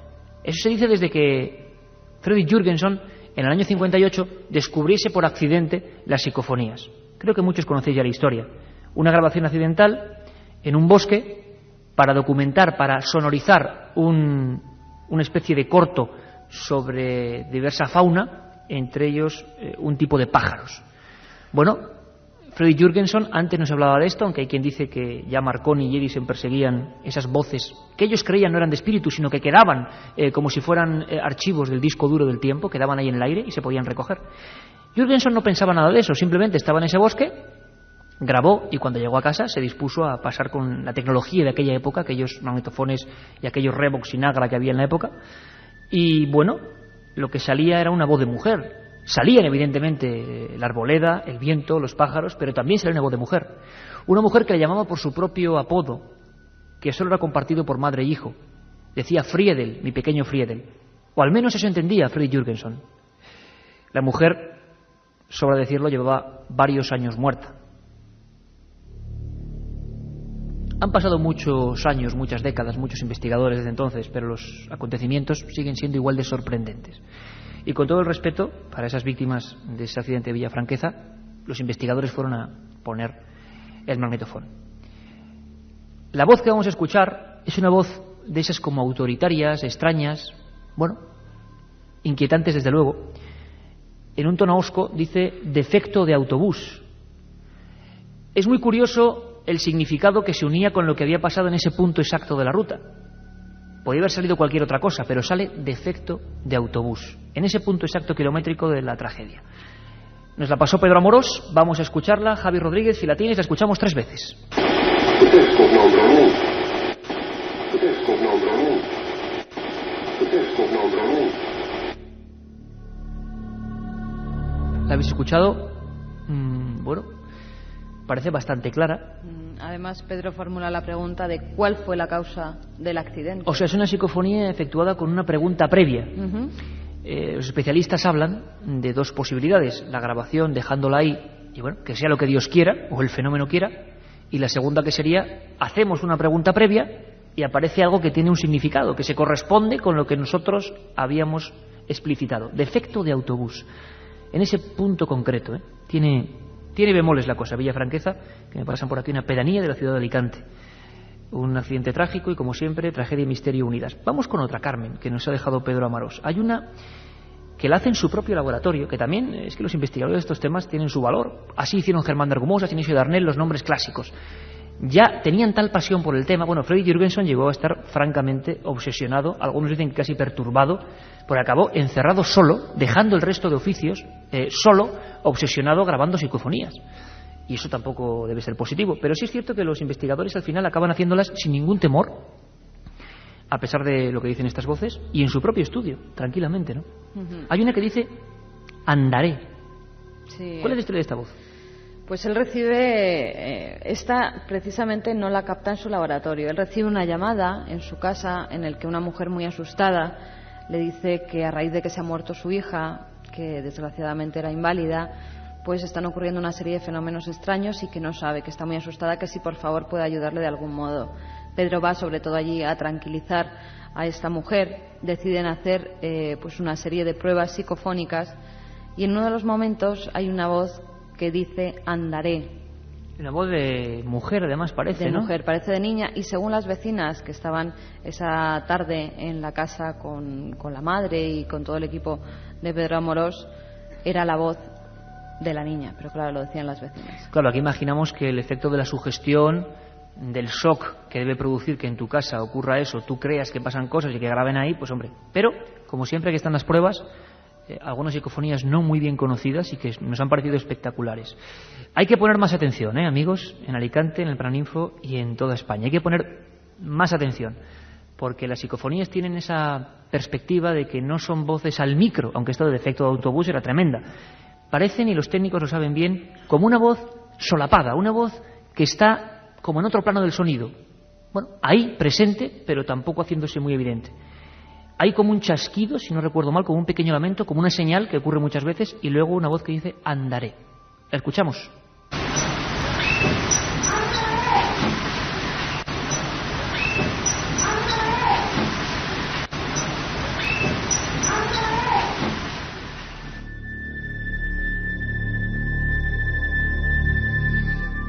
Eso se dice desde que Fredrik Jürgenson, en el año 58, descubriese por accidente las psicofonías. Creo que muchos conocéis ya la historia. Una grabación accidental en un bosque para documentar, para sonorizar una especie de corto sobre diversa fauna, entre ellos un tipo de pájaros. Bueno, Fredrik Jürgenson antes nos hablaba de esto, aunque hay quien dice que ya Marconi y Edison perseguían esas voces que ellos creían no eran de espíritu, sino que quedaban como si fueran archivos del disco duro del tiempo, quedaban ahí en el aire y se podían recoger. Jürgenson no pensaba nada de eso, simplemente estaba en ese bosque, grabó y cuando llegó a casa se dispuso a pasar con la tecnología de aquella época, aquellos magnetofones y aquellos Revox y Nagra que había en la época. Y bueno, lo que salía era una voz de mujer. Salían evidentemente la arboleda, el viento, los pájaros, pero también salía una voz de mujer. Una mujer que le llamaba por su propio apodo, que solo era compartido por madre e hijo. Decía Friedel, mi pequeño Friedel. O al menos eso entendía Fredrik Jürgenson. La mujer, sobra decirlo, llevaba varios años muerta. Han pasado muchos años, muchas décadas, muchos investigadores desde entonces, pero los acontecimientos siguen siendo igual de sorprendentes. Y con todo el respeto para esas víctimas de ese accidente de Villafranqueza, los investigadores fueron a poner el magnetofón. La voz que vamos a escuchar es una voz de esas como autoritarias, extrañas, bueno, inquietantes desde luego. En un tono hosco dice defecto de autobús. Es muy curioso el significado que se unía con lo que había pasado en ese punto exacto de la ruta. Podría haber salido cualquier otra cosa, pero sale defecto de autobús, en ese punto exacto kilométrico de la tragedia. Nos la pasó Pedro Amorós, vamos a escucharla. Javi Rodríguez, si la tienes, la escuchamos 3 veces. ¿La habéis escuchado? Bueno, parece bastante clara. Además, Pedro formula la pregunta de cuál fue la causa del accidente. O sea, es una psicofonía efectuada con una pregunta previa. Los especialistas hablan de 2 posibilidades: la grabación dejándola ahí y bueno, que sea lo que Dios quiera o el fenómeno quiera, y la segunda, que sería hacemos una pregunta previa y aparece algo que tiene un significado, que se corresponde con lo que nosotros habíamos explicitado. Defecto de autobús. En ese punto concreto, tiene bemoles la cosa. Villa Franqueza, que me pasan por aquí, una pedanía de la ciudad de Alicante. Un accidente trágico y, como siempre, tragedia y misterio unidas. Vamos con otra, Carmen, que nos ha dejado Pedro Amorós. Hay una que la hace en su propio laboratorio, que también es que los investigadores de estos temas tienen su valor. Así hicieron Germán de Argumosa, Sinesio de Arnel, los nombres clásicos. Ya tenían tal pasión por el tema. Bueno, Freddy Jürgensen llegó a estar francamente obsesionado, algunos dicen que casi perturbado, porque acabó encerrado solo, dejando el resto de oficios, solo, obsesionado, grabando psicofonías. Y eso tampoco debe ser positivo. Pero sí es cierto que los investigadores al final acaban haciéndolas sin ningún temor, a pesar de lo que dicen estas voces, y en su propio estudio, tranquilamente, ¿no? Hay una que dice, andaré. Sí. ¿Cuál es la historia de esta voz? Pues él recibe, esta precisamente no la capta en su laboratorio. Él recibe una llamada en su casa en el que una mujer muy asustada le dice que a raíz de que se ha muerto su hija, que desgraciadamente era inválida, pues están ocurriendo una serie de fenómenos extraños y que no sabe, que está muy asustada, que si por favor puede ayudarle de algún modo. Pedro va sobre todo allí a tranquilizar a esta mujer. Deciden hacer pues una serie de pruebas psicofónicas y en uno de los momentos hay una voz que dice andaré. Una voz de mujer, además, parece, de ¿no? mujer, parece de niña. Y según las vecinas que estaban esa tarde en la casa con la madre y con todo el equipo de Pedro Amorós, era la voz de la niña. Pero claro, lo decían las vecinas. Claro, aquí imaginamos que el efecto de la sugestión, del shock que debe producir que en tu casa ocurra eso, tú creas que pasan cosas y que graben ahí, pues hombre. Pero, como siempre, aquí están las pruebas. Algunas psicofonías no muy bien conocidas y que nos han parecido espectaculares. Hay que poner más atención, amigos, en Alicante, en el Paraninfo y en toda España. Hay que poner más atención, porque las psicofonías tienen esa perspectiva de que no son voces al micro, aunque esto de defecto de autobús era tremenda. Parecen, y los técnicos lo saben bien, como una voz solapada, una voz que está como en otro plano del sonido. Bueno, ahí, presente, pero tampoco haciéndose muy evidente. Hay como un chasquido, si no recuerdo mal, como un pequeño lamento, como una señal que ocurre muchas veces, y luego una voz que dice andaré. ¿La escuchamos?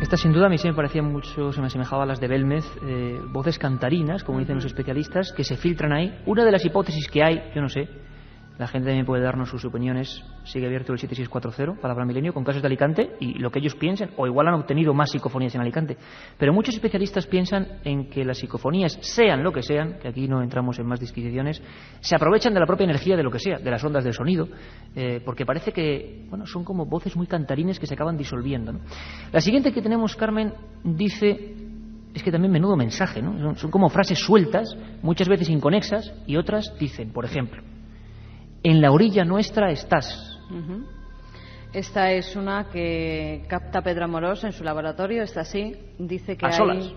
Esta sin duda a mí se me parecía mucho, se me asemejaba a las de Belmez, voces cantarinas, como dicen los especialistas, que se filtran ahí. Una de las hipótesis que hay, yo no sé, la gente también puede darnos sus opiniones, sigue abierto el 7640, Palabra Milenio, con casos de Alicante y lo que ellos piensen, o igual han obtenido más psicofonías en Alicante. Pero muchos especialistas piensan en que las psicofonías, sean lo que sean, que aquí no entramos en más disquisiciones, se aprovechan de la propia energía de lo que sea, de las ondas del sonido, porque parece que, bueno, son como voces muy cantarines que se acaban disolviendo, ¿no? La siguiente que tenemos, Carmen, dice, es que también menudo mensaje, ¿no? Son como frases sueltas, muchas veces inconexas, y otras dicen, por ejemplo, en la orilla nuestra estás. Esta es una que capta Pedro Amorós en su laboratorio, está así, dice que a solas.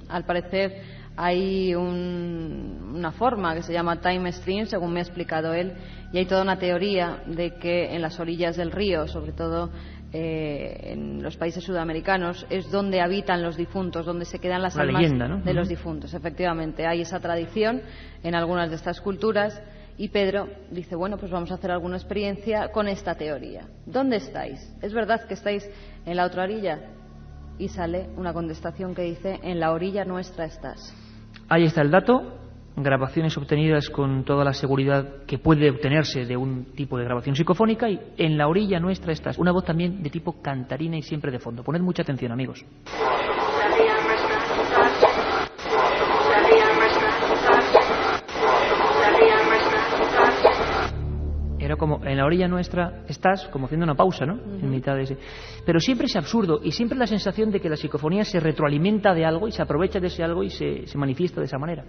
Al parecer hay una forma que se llama time stream, según me ha explicado él, y hay toda una teoría de que en las orillas del río, sobre todo en los países sudamericanos, es donde habitan los difuntos, donde se quedan las almas leyenda, ¿no? de los difuntos. Efectivamente, hay esa tradición en algunas de estas culturas. Y Pedro dice, bueno, pues vamos a hacer alguna experiencia con esta teoría. ¿Dónde estáis? ¿Es verdad que estáis en la otra orilla? Y sale una contestación que dice, en la orilla nuestra estás. Ahí está el dato, grabaciones obtenidas con toda la seguridad que puede obtenerse de un tipo de grabación psicofónica, y en la orilla nuestra estás. Una voz también de tipo cantarina y siempre de fondo. Poned mucha atención, amigos. Era como en la orilla nuestra estás como haciendo una pausa, ¿no? En mitad de ese. Pero siempre es absurdo y siempre la sensación de que la psicofonía se retroalimenta de algo y se aprovecha de ese algo y se manifiesta de esa manera.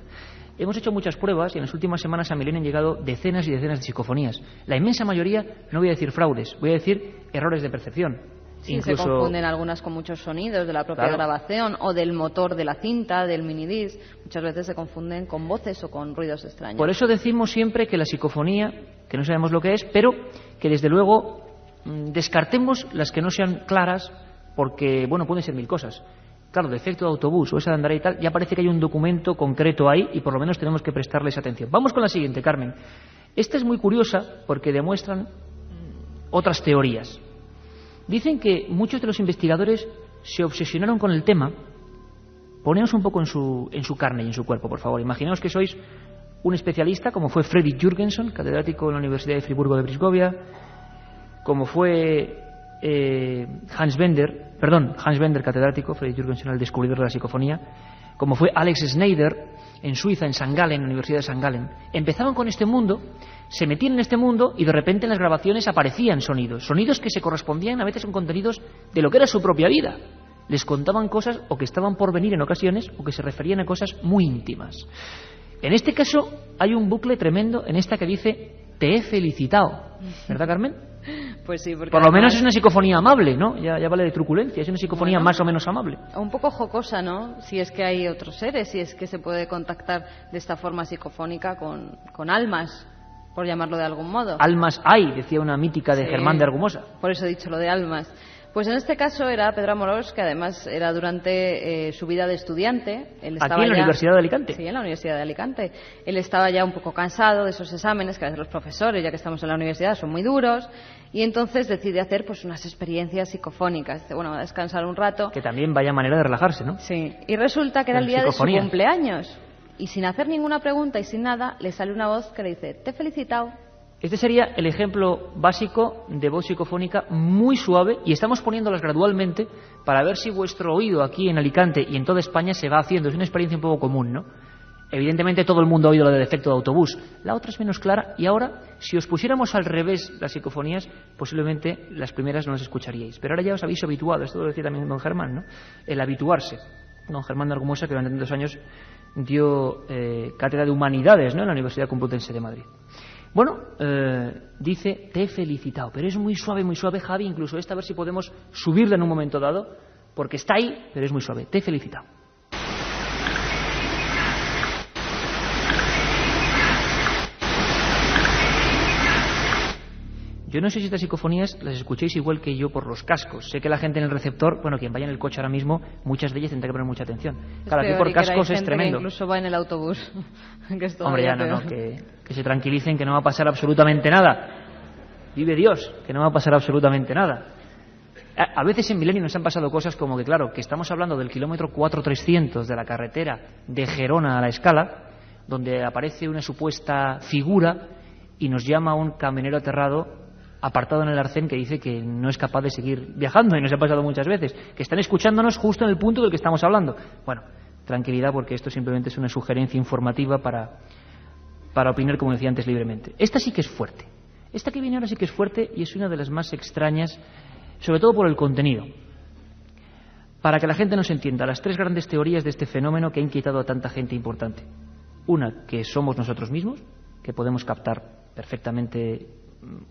Hemos hecho muchas pruebas y en las últimas semanas a Milenio han llegado decenas y decenas de psicofonías. La inmensa mayoría, no voy a decir fraudes, voy a decir errores de percepción. Sí, Incluso... se confunden algunas con muchos sonidos de la propia grabación o del motor de la cinta, del minidisc. Muchas veces se confunden con voces o con ruidos extraños. Por eso decimos siempre que la psicofonía, que no sabemos lo que es, pero que desde luego descartemos las que no sean claras porque, bueno, pueden ser mil cosas. Claro, de efecto de autobús o esa de andar y tal, ya parece que hay un documento concreto ahí y por lo menos tenemos que prestarles atención. Vamos con la siguiente, Carmen. Esta es muy curiosa porque demuestran otras teorías. Dicen que muchos de los investigadores se obsesionaron con el tema. Poneos un poco en su carne y en su cuerpo, por favor. Imaginaos que sois un especialista, como fue Fredrik Jürgensen, catedrático en la Universidad de Friburgo de Brisgovia, como fue Hans Bender, catedrático, Fredrik Jürgensen, el descubridor de la psicofonía, como fue Alex Schneider, en Suiza, en St. Gallen, en la Universidad de St. Gallen. Empezaban con este mundo, se metían en este mundo y de repente en las grabaciones aparecían sonidos que se correspondían a veces con contenidos de lo que era su propia vida. Les contaban cosas o que estaban por venir en ocasiones o que se referían a cosas muy íntimas. En este caso hay un bucle tremendo en esta que dice te he felicitado, ¿verdad, Carmen? Pues sí, porque por lo menos es una psicofonía amable, ¿no? Ya vale de truculencia, es una psicofonía más o menos amable. Un poco jocosa, ¿no? Si es que hay otros seres, si es que se puede contactar de esta forma psicofónica con almas, por llamarlo de algún modo. Almas hay, decía una mítica de Germán de Argumosa. Por eso he dicho lo de almas. Pues en este caso era Pedro Amorós, que además era durante su vida de estudiante. Él estaba ¿aquí en la Universidad de Alicante? Sí, en la Universidad de Alicante. Él estaba ya un poco cansado de esos exámenes que a veces los profesores, ya que estamos en la universidad, son muy duros, y entonces decide hacer pues unas experiencias psicofónicas. Dice, bueno, va a descansar un rato. Que también vaya manera de relajarse, ¿no? Sí, y resulta que era el día de su cumpleaños. Y sin hacer ninguna pregunta y sin nada, le sale una voz que le dice, te he felicitado. Este sería el ejemplo básico de voz psicofónica muy suave y estamos poniéndolas gradualmente para ver si vuestro oído aquí en Alicante y en toda España se va haciendo. Es una experiencia un poco común, ¿no? Evidentemente todo el mundo ha oído lo de defecto de autobús. La otra es menos clara y ahora, si os pusiéramos al revés las psicofonías, posiblemente las primeras no las escucharíais. Pero ahora ya os habéis habituado, esto lo decía también don Germán, ¿no? El habituarse. Don Germán de Argumosa, que durante tantos años dio cátedra de Humanidades, ¿no?, en la Universidad Complutense de Madrid. Bueno, dice, te he felicitado, pero es muy suave, Javi, incluso esta, a ver si podemos subirla en un momento dado, porque está ahí, pero es muy suave. Te he felicitado. Yo no sé si estas psicofonías las escuchéis igual que yo por los cascos. Sé que la gente en el receptor, bueno, quien vaya en el coche ahora mismo, muchas de ellas tendrá que poner mucha atención. Claro, aquí por cascos es tremendo. Que incluso va en el autobús. Que es hombre, ya no, que se tranquilicen, que no va a pasar absolutamente nada. Vive Dios, que no va a pasar absolutamente nada. A veces en Milenio nos han pasado cosas como que, claro, que estamos hablando del kilómetro 4300 de la carretera de Gerona a La Escala, donde aparece una supuesta figura y nos llama un camionero aterrado apartado en el arcén que dice que no es capaz de seguir viajando, y nos ha pasado muchas veces, que están escuchándonos justo en el punto del que estamos hablando. Bueno, tranquilidad, porque esto simplemente es una sugerencia informativa para opinar, como decía antes, libremente. Esta sí que es fuerte. Esta que viene ahora sí que es fuerte y es una de las más extrañas, sobre todo por el contenido. Para que la gente nos entienda, las tres grandes teorías de este fenómeno que ha inquietado a tanta gente importante. Una, que somos nosotros mismos, que podemos captar perfectamente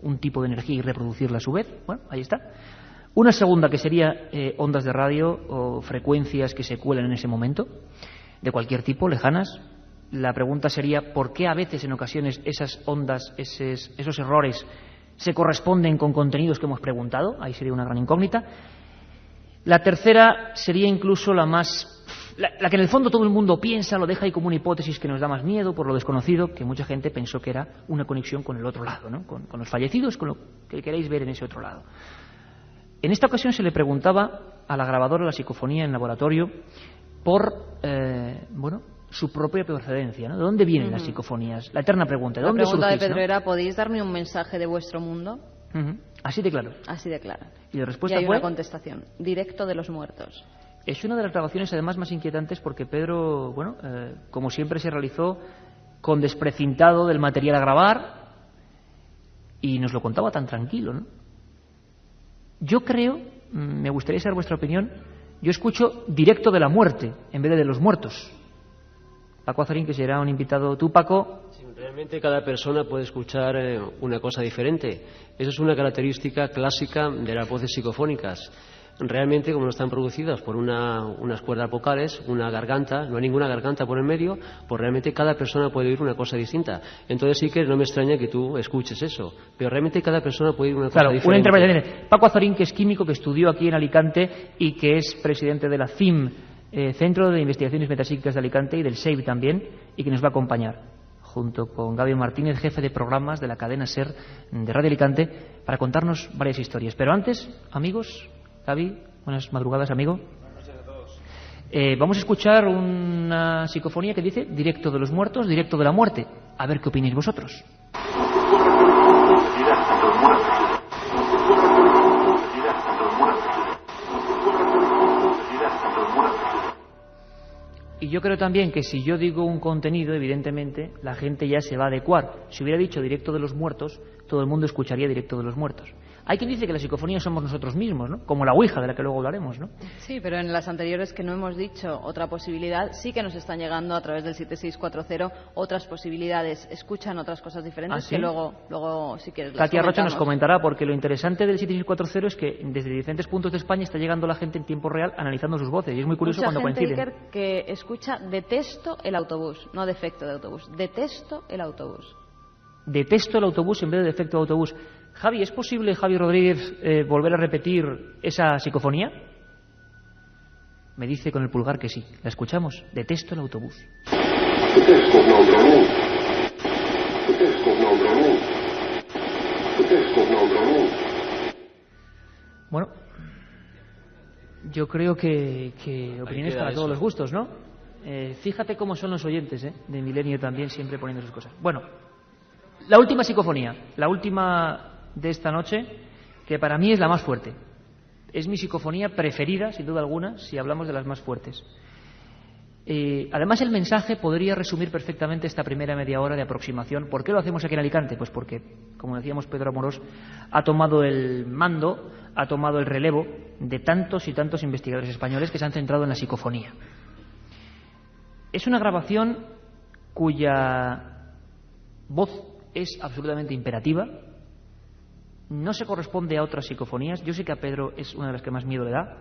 un tipo de energía y reproducirla a su vez. Bueno, ahí está. Una segunda, que sería ondas de radio o frecuencias que se cuelan en ese momento, de cualquier tipo, lejanas. La pregunta sería, ¿por qué a veces, en ocasiones, esas ondas, esos errores, se corresponden con contenidos que hemos preguntado? Ahí sería una gran incógnita. La tercera sería incluso la que en el fondo todo el mundo piensa, lo deja ahí como una hipótesis que nos da más miedo por lo desconocido, que mucha gente pensó que era una conexión con el otro lado, ¿no?, con los fallecidos, con lo que queréis ver en ese otro lado. En esta ocasión se le preguntaba a la grabadora la psicofonía en laboratorio por su propia procedencia, ¿no? ¿De dónde vienen las psicofonías? La eterna pregunta, ¿de dónde surgís? La pregunta de Pedro era, ¿podéis darme un mensaje de vuestro mundo? Así de claro. Así de claro. Y la respuesta hay fue... una contestación, directo de los muertos. Es una de las grabaciones además más inquietantes porque Pedro, como siempre se realizó con desprecintado del material a grabar, y nos lo contaba tan tranquilo, ¿no? Yo creo, me gustaría saber vuestra opinión, yo escucho directo de la muerte en vez de los muertos. Paco Azorín, que será un invitado. ¿Tú, Paco? Sí, realmente cada persona puede escuchar una cosa diferente. Eso es una característica clásica de las voces psicofónicas. Realmente, como no están producidas por unas cuerdas vocales, una garganta, no hay ninguna garganta por el medio, pues realmente cada persona puede oír una cosa distinta. Entonces sí que no me extraña que tú escuches eso, pero realmente cada persona puede oír una cosa diferente. Una interpretación. Paco Azorín, que es químico, que estudió aquí en Alicante y que es presidente de la CIM, Centro de Investigaciones Metapsíquicas de Alicante, y del SEIB también, y que nos va a acompañar, junto con Gaby Martínez, jefe de programas de la cadena SER de Radio Alicante, para contarnos varias historias. Pero antes, amigos, Gaby, buenas madrugadas, amigo. Buenas noches a todos. Vamos a escuchar una psicofonía que dice directo de los muertos, directo de la muerte. A ver qué opináis vosotros. Y yo creo también que si yo digo un contenido, evidentemente, la gente ya se va a adecuar. Si hubiera dicho directo de los muertos, todo el mundo escucharía directo de los muertos. Hay quien dice que la psicofonía somos nosotros mismos, ¿no? Como la Ouija, de la que luego hablaremos, ¿no? Sí, pero en las anteriores que no hemos dicho otra posibilidad, sí que nos están llegando a través del 7640 otras posibilidades. Escuchan otras cosas diferentes. ¿Ah, sí? Que luego si quieres, las Katia Rocha nos comentamos. comentará, porque lo interesante del 7640 es que desde diferentes puntos de España está llegando la gente en tiempo real analizando sus voces, y es muy curioso Mucha cuando gente, coinciden. Iker, que escucha detesto el autobús, no defecto de autobús, detesto el autobús. Detesto el autobús en vez de defecto de autobús. Javi, ¿es posible, Javi Rodríguez, volver a repetir esa psicofonía? Me dice con el pulgar que sí. ¿La escuchamos? Detesto el autobús. Bueno, yo creo que opiniones para todos los gustos, ¿no? Fíjate cómo son los oyentes, de Milenio también, siempre poniendo sus cosas. Bueno, la última psicofonía, la última de esta noche, que para mí es la más fuerte. Es mi psicofonía preferida, sin duda alguna, si hablamos de las más fuertes. Además, el mensaje podría resumir perfectamente esta primera media hora de aproximación. ¿Por qué lo hacemos aquí en Alicante? Pues porque, como decíamos, Pedro Amorós ha tomado el mando, ha tomado el relevo de tantos y tantos investigadores españoles que se han centrado en la psicofonía. Es una grabación cuya voz es absolutamente imperativa, no se corresponde a otras psicofonías. Yo sé que a Pedro es una de las que más miedo le da,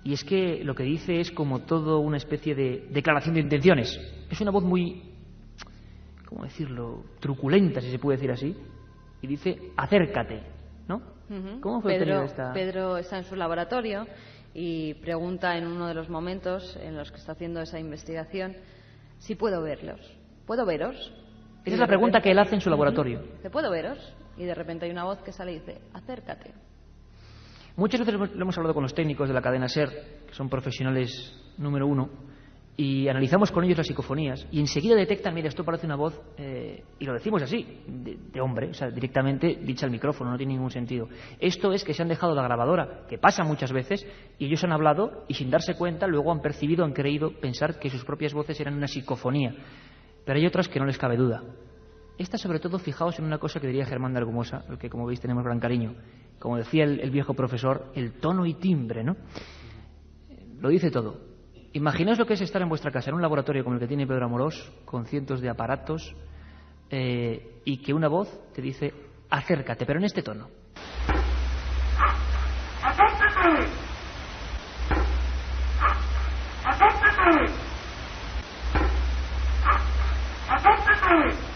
y es que lo que dice es como todo una especie de declaración de intenciones. Es una voz muy, ¿cómo decirlo?, truculenta, si se puede decir así, y dice, acércate, ¿no? ¿Cómo fue Pedro, esta? Pedro está en su laboratorio y pregunta en uno de los momentos en los que está haciendo esa investigación si puedo verlos. ¿Puedo veros? Esa es la pregunta que él hace en su laboratorio. ¿Te puedo veros? Y de repente hay una voz que sale y dice, acércate. Muchas veces lo hemos hablado con los técnicos de la cadena SER, que son profesionales número uno, y analizamos con ellos las psicofonías, y enseguida detectan, mira, esto parece una voz, y lo decimos así, de hombre, o sea, directamente dicha al micrófono, no tiene ningún sentido. Esto es que se han dejado la grabadora, que pasa muchas veces, y ellos han hablado, y sin darse cuenta, luego han percibido, han creído pensar que sus propias voces eran una psicofonía. Pero hay otras que no les cabe duda. Esta, sobre todo, fijaos en una cosa que diría Germán de Argumosa, al que, como veis, tenemos gran cariño. Como decía el viejo profesor, el tono y timbre, ¿no? Lo dice todo. Imaginaos lo que es estar en vuestra casa, en un laboratorio como el que tiene Pedro Amorós, con cientos de aparatos, y que una voz te dice, acércate, pero en este tono. ¡Acércate! ¡Acércate! ¡Acércate!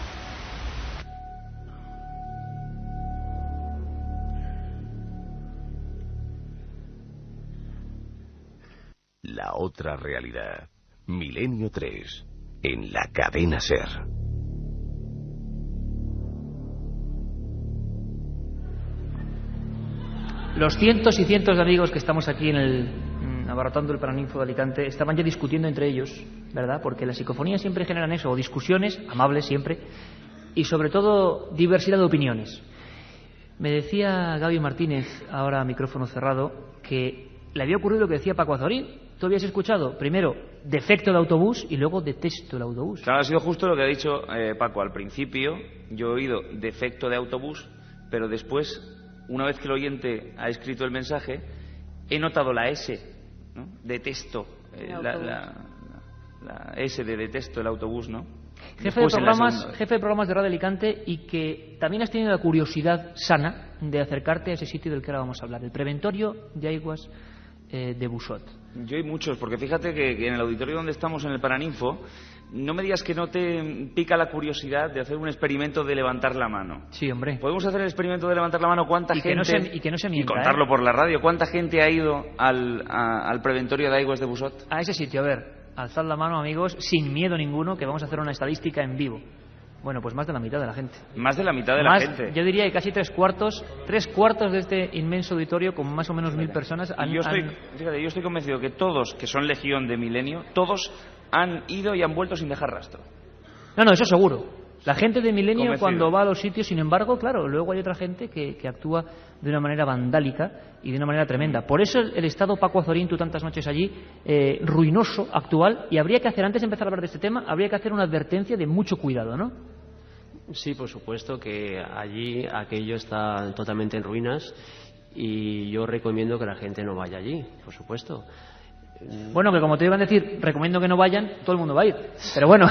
La otra realidad. Milenio 3. En la cadena SER. Los cientos y cientos de amigos que estamos aquí en el abaratando el Paraninfo de Alicante estaban ya discutiendo entre ellos, ¿verdad? Porque las psicofonías siempre generan eso, o discusiones, amables siempre, y sobre todo diversidad de opiniones. Me decía Gaby Martínez, ahora a micrófono cerrado, que le había ocurrido lo que decía Paco Azorín. Tú habías escuchado primero defecto de autobús y luego detesto el autobús. Claro, ha sido justo lo que ha dicho Paco. Al principio yo he oído defecto de autobús, pero después, una vez que el oyente ha escrito el mensaje, he notado la S, ¿no? Detesto, la S de detesto el autobús, ¿no? Jefe de programas de Radio Alicante, y que también has tenido la curiosidad sana de acercarte a ese sitio del que ahora vamos a hablar, el preventorio de aigües de Busot. Yo hay muchos, porque fíjate que en el auditorio donde estamos, en el Paraninfo, no me digas que no te pica la curiosidad de hacer un experimento de levantar la mano. Sí, hombre. ¿Podemos hacer el experimento de levantar la mano? ¿Cuánta gente? Que no se mienta, y contarlo por la radio. ¿Cuánta gente ha ido al preventorio de aigües de Busot? A ese sitio, a ver, alzad la mano, amigos, sin miedo ninguno, que vamos a hacer una estadística en vivo. Bueno, pues más de la mitad de la gente. Más de la mitad de la gente. Yo diría que casi tres cuartos de este inmenso auditorio, con más o menos 1000 personas. Yo estoy convencido que todos, que son Legión de Milenio, todos han ido y han vuelto sin dejar rastro. No, eso seguro. La gente de Milenio, convencido, cuando va a los sitios, sin embargo, claro, luego hay otra gente que actúa de una manera vandálica y de una manera tremenda. Por eso el estado, Paco Azorín, tú tantas noches allí, ruinoso, actual, y habría que hacer, antes de empezar a hablar de este tema, habría que hacer una advertencia de mucho cuidado, ¿no? Sí, por supuesto que allí aquello está totalmente en ruinas y yo recomiendo que la gente no vaya allí, por supuesto. Bueno, que como te iban a decir, recomiendo que no vayan, todo el mundo va a ir. Pero bueno,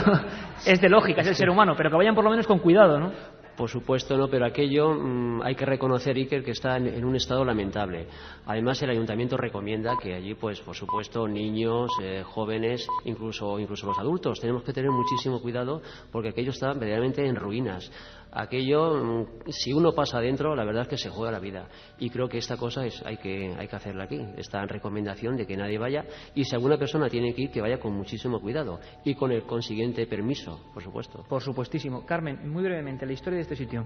es de lógica, es el ser humano, pero que vayan por lo menos con cuidado, ¿no? Por supuesto, no, pero aquello hay que reconocer, Iker, que está en un estado lamentable. Además, el ayuntamiento recomienda que allí, pues, por supuesto, niños, jóvenes, incluso los adultos, tenemos que tener muchísimo cuidado porque aquello está verdaderamente en ruinas. Aquello, si uno pasa adentro, la verdad es que se juega la vida. Y creo que esta cosa hay que hacerla aquí. Esta recomendación de que nadie vaya, y si alguna persona tiene que ir, que vaya con muchísimo cuidado y con el consiguiente permiso, por supuesto. Por supuestísimo. Carmen, muy brevemente, la historia de este sitio.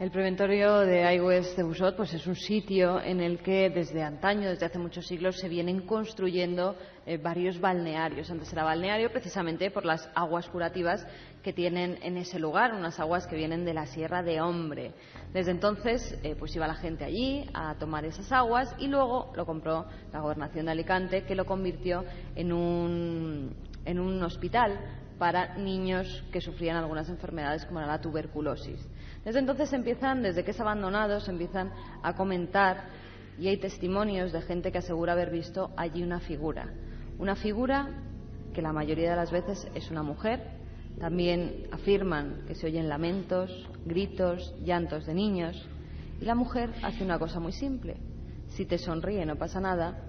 El preventorio de aigües de Busot, pues es un sitio en el que desde antaño, desde hace muchos siglos, se vienen construyendo varios balnearios. Antes era balneario precisamente por las aguas curativas que tienen en ese lugar, unas aguas que vienen de la Sierra de Hombre. Desde entonces, pues iba la gente allí a tomar esas aguas, y luego lo compró la Gobernación de Alicante, que lo convirtió en un hospital para niños que sufrían algunas enfermedades como era la tuberculosis. Desde entonces desde que es abandonado, se empiezan a comentar, y hay testimonios de gente que asegura haber visto allí una figura que la mayoría de las veces es una mujer. También afirman que se oyen lamentos, gritos, llantos de niños, y la mujer hace una cosa muy simple: si te sonríe no pasa nada,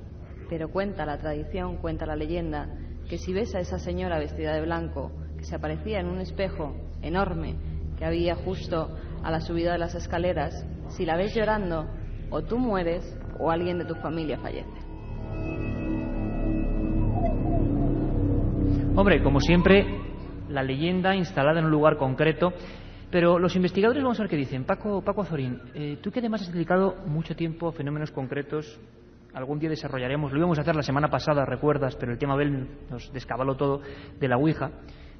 pero cuenta la tradición, cuenta la leyenda, que si ves a esa señora vestida de blanco, que se aparecía en un espejo enorme que había justo a la subida de las escaleras, si la ves llorando, o tú mueres o alguien de tu familia fallece. Hombre, como siempre, la leyenda instalada en un lugar concreto, pero los investigadores, vamos a ver qué dicen. Paco Azorín, tú que además has dedicado mucho tiempo a fenómenos concretos, algún día desarrollaremos, lo íbamos a hacer la semana pasada, recuerdas, pero el tema Abel nos descabaló todo, de la Ouija.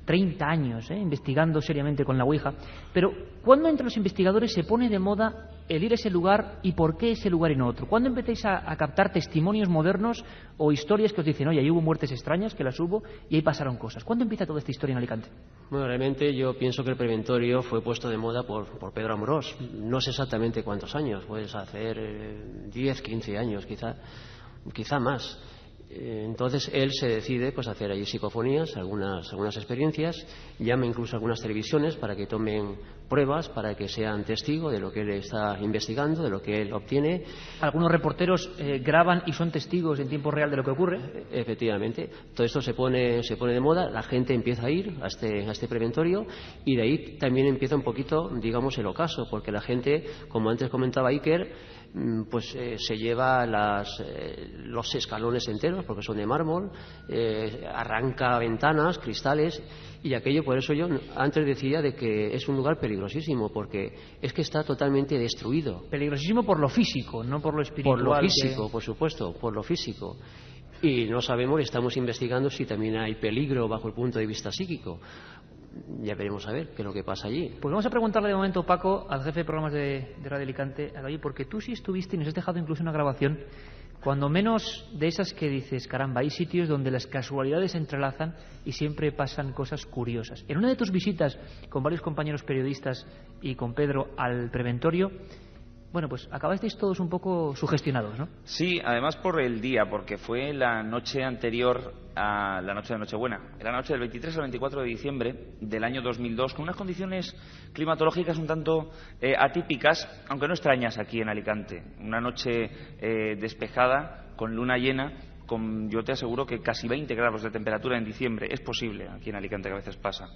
30 años investigando seriamente con la Ouija. Pero ¿cuándo entre los investigadores se pone de moda el ir a ese lugar, y por qué ese lugar y no otro? ¿Cuándo empezáis a captar testimonios modernos o historias que os dicen, oye, ahí hubo muertes extrañas, que las hubo, y ahí pasaron cosas? ¿Cuándo empieza toda esta historia en Alicante? Bueno, realmente yo pienso que el preventorio fue puesto de moda por Pedro Amorós. No sé exactamente cuántos años, puedes hacer 10, 15 años quizá más. Entonces él se decide pues hacer allí psicofonías, algunas experiencias, llama incluso a algunas televisiones para que tomen pruebas, para que sean testigos de lo que él está investigando, de lo que él obtiene. Algunos reporteros graban y son testigos en tiempo real de lo que ocurre. Efectivamente. Todo esto se pone de moda, la gente empieza a ir a este preventorio, y de ahí también empieza un poquito, digamos, el ocaso, porque la gente, como antes comentaba Iker, pues se lleva los escalones enteros porque son de mármol, arranca ventanas, cristales, y aquello, por eso yo antes decía de que es un lugar peligrosísimo, porque es que está totalmente destruido. Peligrosísimo por lo físico, no por lo espiritual. Por lo físico, por supuesto, por lo físico. Y no sabemos, estamos investigando si también hay peligro bajo el punto de vista psíquico. Ya veremos a ver qué es lo que pasa allí. Pues vamos a preguntarle de momento, Paco, al jefe de programas de Radio Alicante, porque tú sí estuviste y nos has dejado incluso una grabación Cuando menos de esas que dices, caramba, hay sitios donde las casualidades se entrelazan y siempre pasan cosas curiosas. En una de tus visitas con varios compañeros periodistas y con Pedro al preventorio, bueno, pues acabasteis todos un poco sugestionados, ¿no? Sí, además por el día, porque fue la noche anterior a la noche de Nochebuena. Era la noche del 23 al 24 de diciembre del año 2002, con unas condiciones climatológicas un tanto atípicas, aunque no extrañas aquí en Alicante. Una noche despejada, con luna llena, con, yo te aseguro que casi 20 grados de temperatura en diciembre. Es posible aquí en Alicante, que a veces pasa.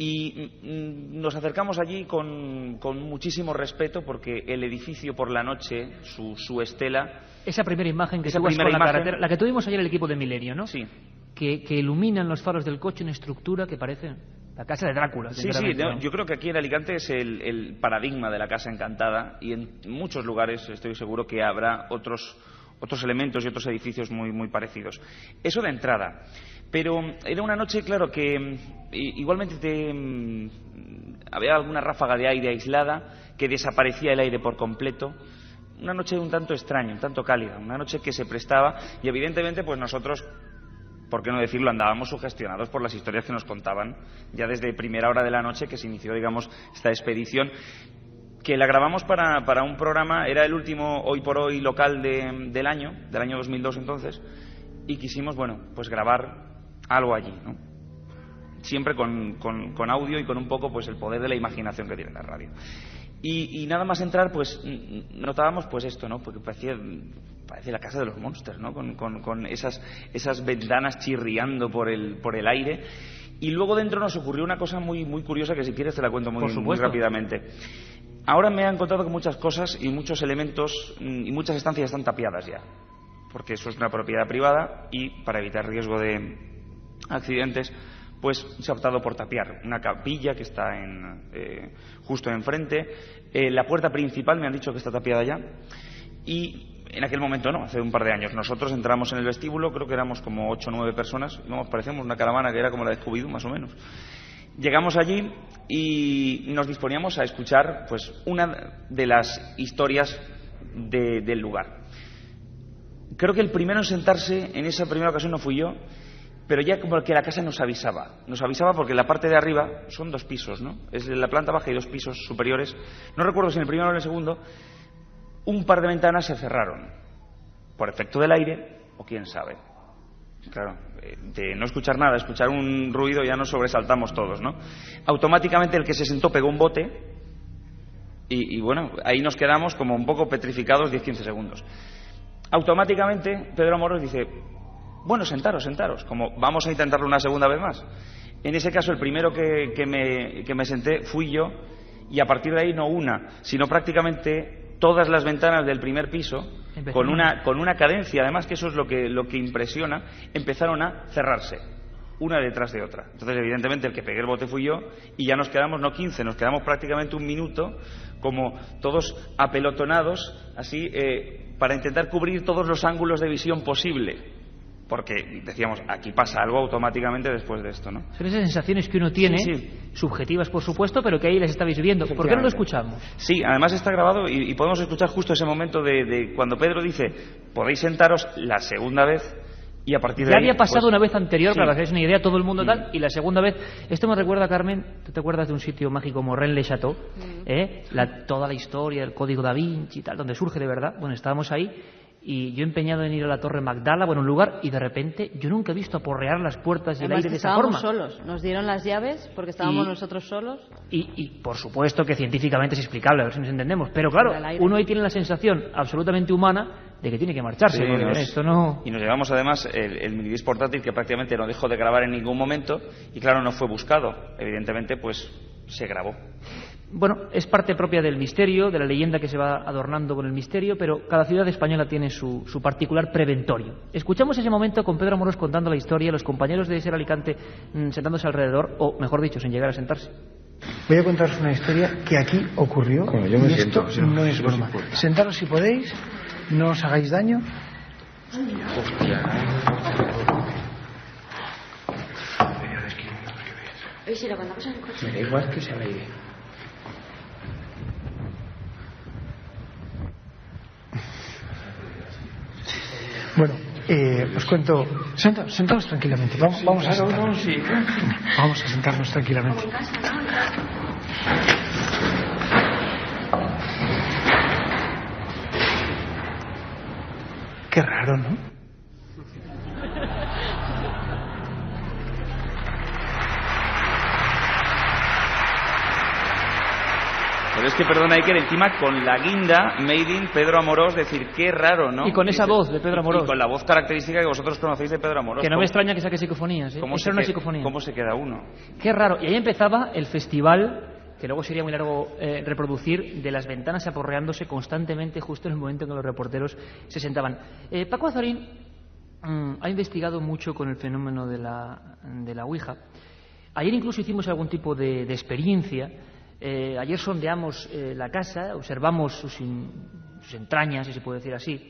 Y nos acercamos allí con muchísimo respeto, porque el edificio por la noche, su estela... Esa primera imagen que subas por la carretera, la que tuvimos ayer el equipo de Milenio, ¿no? Sí. Que iluminan los faros del coche, una estructura que parece la casa de Drácula. Sí, ¿no? Yo creo que aquí en Alicante es el paradigma de la casa encantada, y en muchos lugares estoy seguro que habrá otros elementos y otros edificios muy parecidos. Eso de entrada. Pero era una noche, claro, que igualmente había alguna ráfaga de aire aislada, que desaparecía el aire por completo. Una noche un tanto extraña, un tanto cálida, una noche que se prestaba, y evidentemente pues nosotros, por qué no decirlo, andábamos sugestionados por las historias que nos contaban ya desde primera hora de la noche que se inició, digamos, esta expedición, que la grabamos para un programa, era el último Hoy por Hoy local del año 2002 entonces, y quisimos, bueno, pues grabar algo allí, ¿no? Siempre con audio y con un poco pues el poder de la imaginación que tiene la radio. Y nada más entrar, pues notábamos pues esto, ¿no? Porque parece la casa de los monsters, ¿no? Con esas ventanas chirriando por el aire. Y luego dentro nos ocurrió una cosa muy curiosa, que si quieres te la cuento muy rápidamente. Ahora me han contado que muchas cosas y muchos elementos y muchas estancias están tapiadas ya, porque eso es una propiedad privada, y para evitar riesgo de accidentes, pues se ha optado por tapiar una capilla que está justo enfrente. La puerta principal me han dicho que está tapiada ya, y en aquel momento no, hace un par de años. Nosotros entramos en el vestíbulo, creo que éramos como 8 o 9 personas, y parecíamos una caravana que era como la de Scooby-Doo, más o menos. Llegamos allí y nos disponíamos a escuchar pues una de las historias del lugar. Creo que el primero en sentarse en esa primera ocasión no fui yo, pero ya como que la casa nos avisaba porque la parte de arriba son 2 pisos, ¿no? Es la planta baja y 2 pisos superiores. No recuerdo si en el primero o en el segundo un par de ventanas se cerraron por efecto del aire, o quién sabe. Claro, de no escuchar nada, escuchar un ruido, ya nos sobresaltamos todos, ¿no? Automáticamente el que se sentó pegó un bote y bueno, ahí nos quedamos como un poco petrificados 10-15 segundos. Automáticamente Pedro Amorós dice: bueno, sentaros, como vamos a intentarlo una segunda vez más. En ese caso el primero que me senté fui yo, y a partir de ahí no una, sino prácticamente todas las ventanas del primer piso, con una cadencia, además, que eso es lo que impresiona, empezaron a cerrarse una detrás de otra. Entonces, evidentemente, el que pegué el bote fui yo, y ya nos quedamos no 15, nos quedamos prácticamente un minuto, como todos apelotonados, así, para intentar cubrir todos los ángulos de visión posible. Porque decíamos, aquí pasa algo automáticamente después de esto, ¿no? Son esas sensaciones que uno tiene, subjetivas por supuesto, pero que ahí las estabais viviendo. ¿Por qué no lo escuchamos? Sí, además está grabado y podemos escuchar justo ese momento de cuando Pedro dice: podéis sentaros, la segunda vez, y a partir de ahí... Ya había pasado una vez anterior, para que hagáis una idea, todo el mundo tal, y la segunda vez... Esto me recuerda, Carmen, ¿tú te acuerdas de un sitio mágico como Rennes-le-Château? Toda la historia, el código da Vinci y tal, donde surge de verdad. Bueno, estábamos ahí, y yo empeñado en ir a la Torre Magdala, bueno, un lugar, y de repente yo nunca he visto aporrear las puertas y el aire de esa forma. Estábamos solos, nos dieron las llaves porque estábamos nosotros solos. Y por supuesto que científicamente es explicable, a ver si nos entendemos, pero claro, uno ahí tiene la sensación absolutamente humana de que tiene que marcharse. Y nos llevamos además el minidisc portátil, que prácticamente no dejó de grabar en ningún momento, y claro, no fue buscado, evidentemente pues se grabó. Bueno, es parte propia del misterio, de la leyenda que se va adornando con el misterio, pero cada ciudad española tiene su particular preventorio. Escuchamos ese momento con Pedro Amorós contando la historia, los compañeros de Ser Alicante sentándose alrededor, o mejor dicho, sin llegar a sentarse. Voy a contaros una historia que aquí ocurrió, y esto no es broma. Sentaros si podéis, no os hagáis daño. Oye, si lo mandamos en el coche. Me da igual que sea al aire. Bueno, os cuento. Sentaos tranquilamente. Vamos a sentarnos. Vamos a sentarnos tranquilamente. Qué raro, ¿no? Pero es que, perdona, Iker, encima con la guinda made in Pedro Amorós, decir, qué raro, ¿no? Y con esa voz de Pedro Amorós. Y con la voz característica que vosotros conocéis de Pedro Amorós. Que no me extraña que saque psicofonías, ¿eh? Esa era una psicofonía. ¿Cómo se queda uno? Qué raro. Y ahí empezaba el festival, que luego sería muy largo reproducir, de las ventanas aporreándose constantemente justo en el momento en que los reporteros se sentaban. Paco Azorín ha investigado mucho con el fenómeno de la Ouija. Ayer incluso hicimos algún tipo de experiencia. Ayer sondeamos la casa, observamos sus entrañas, si se puede decir así,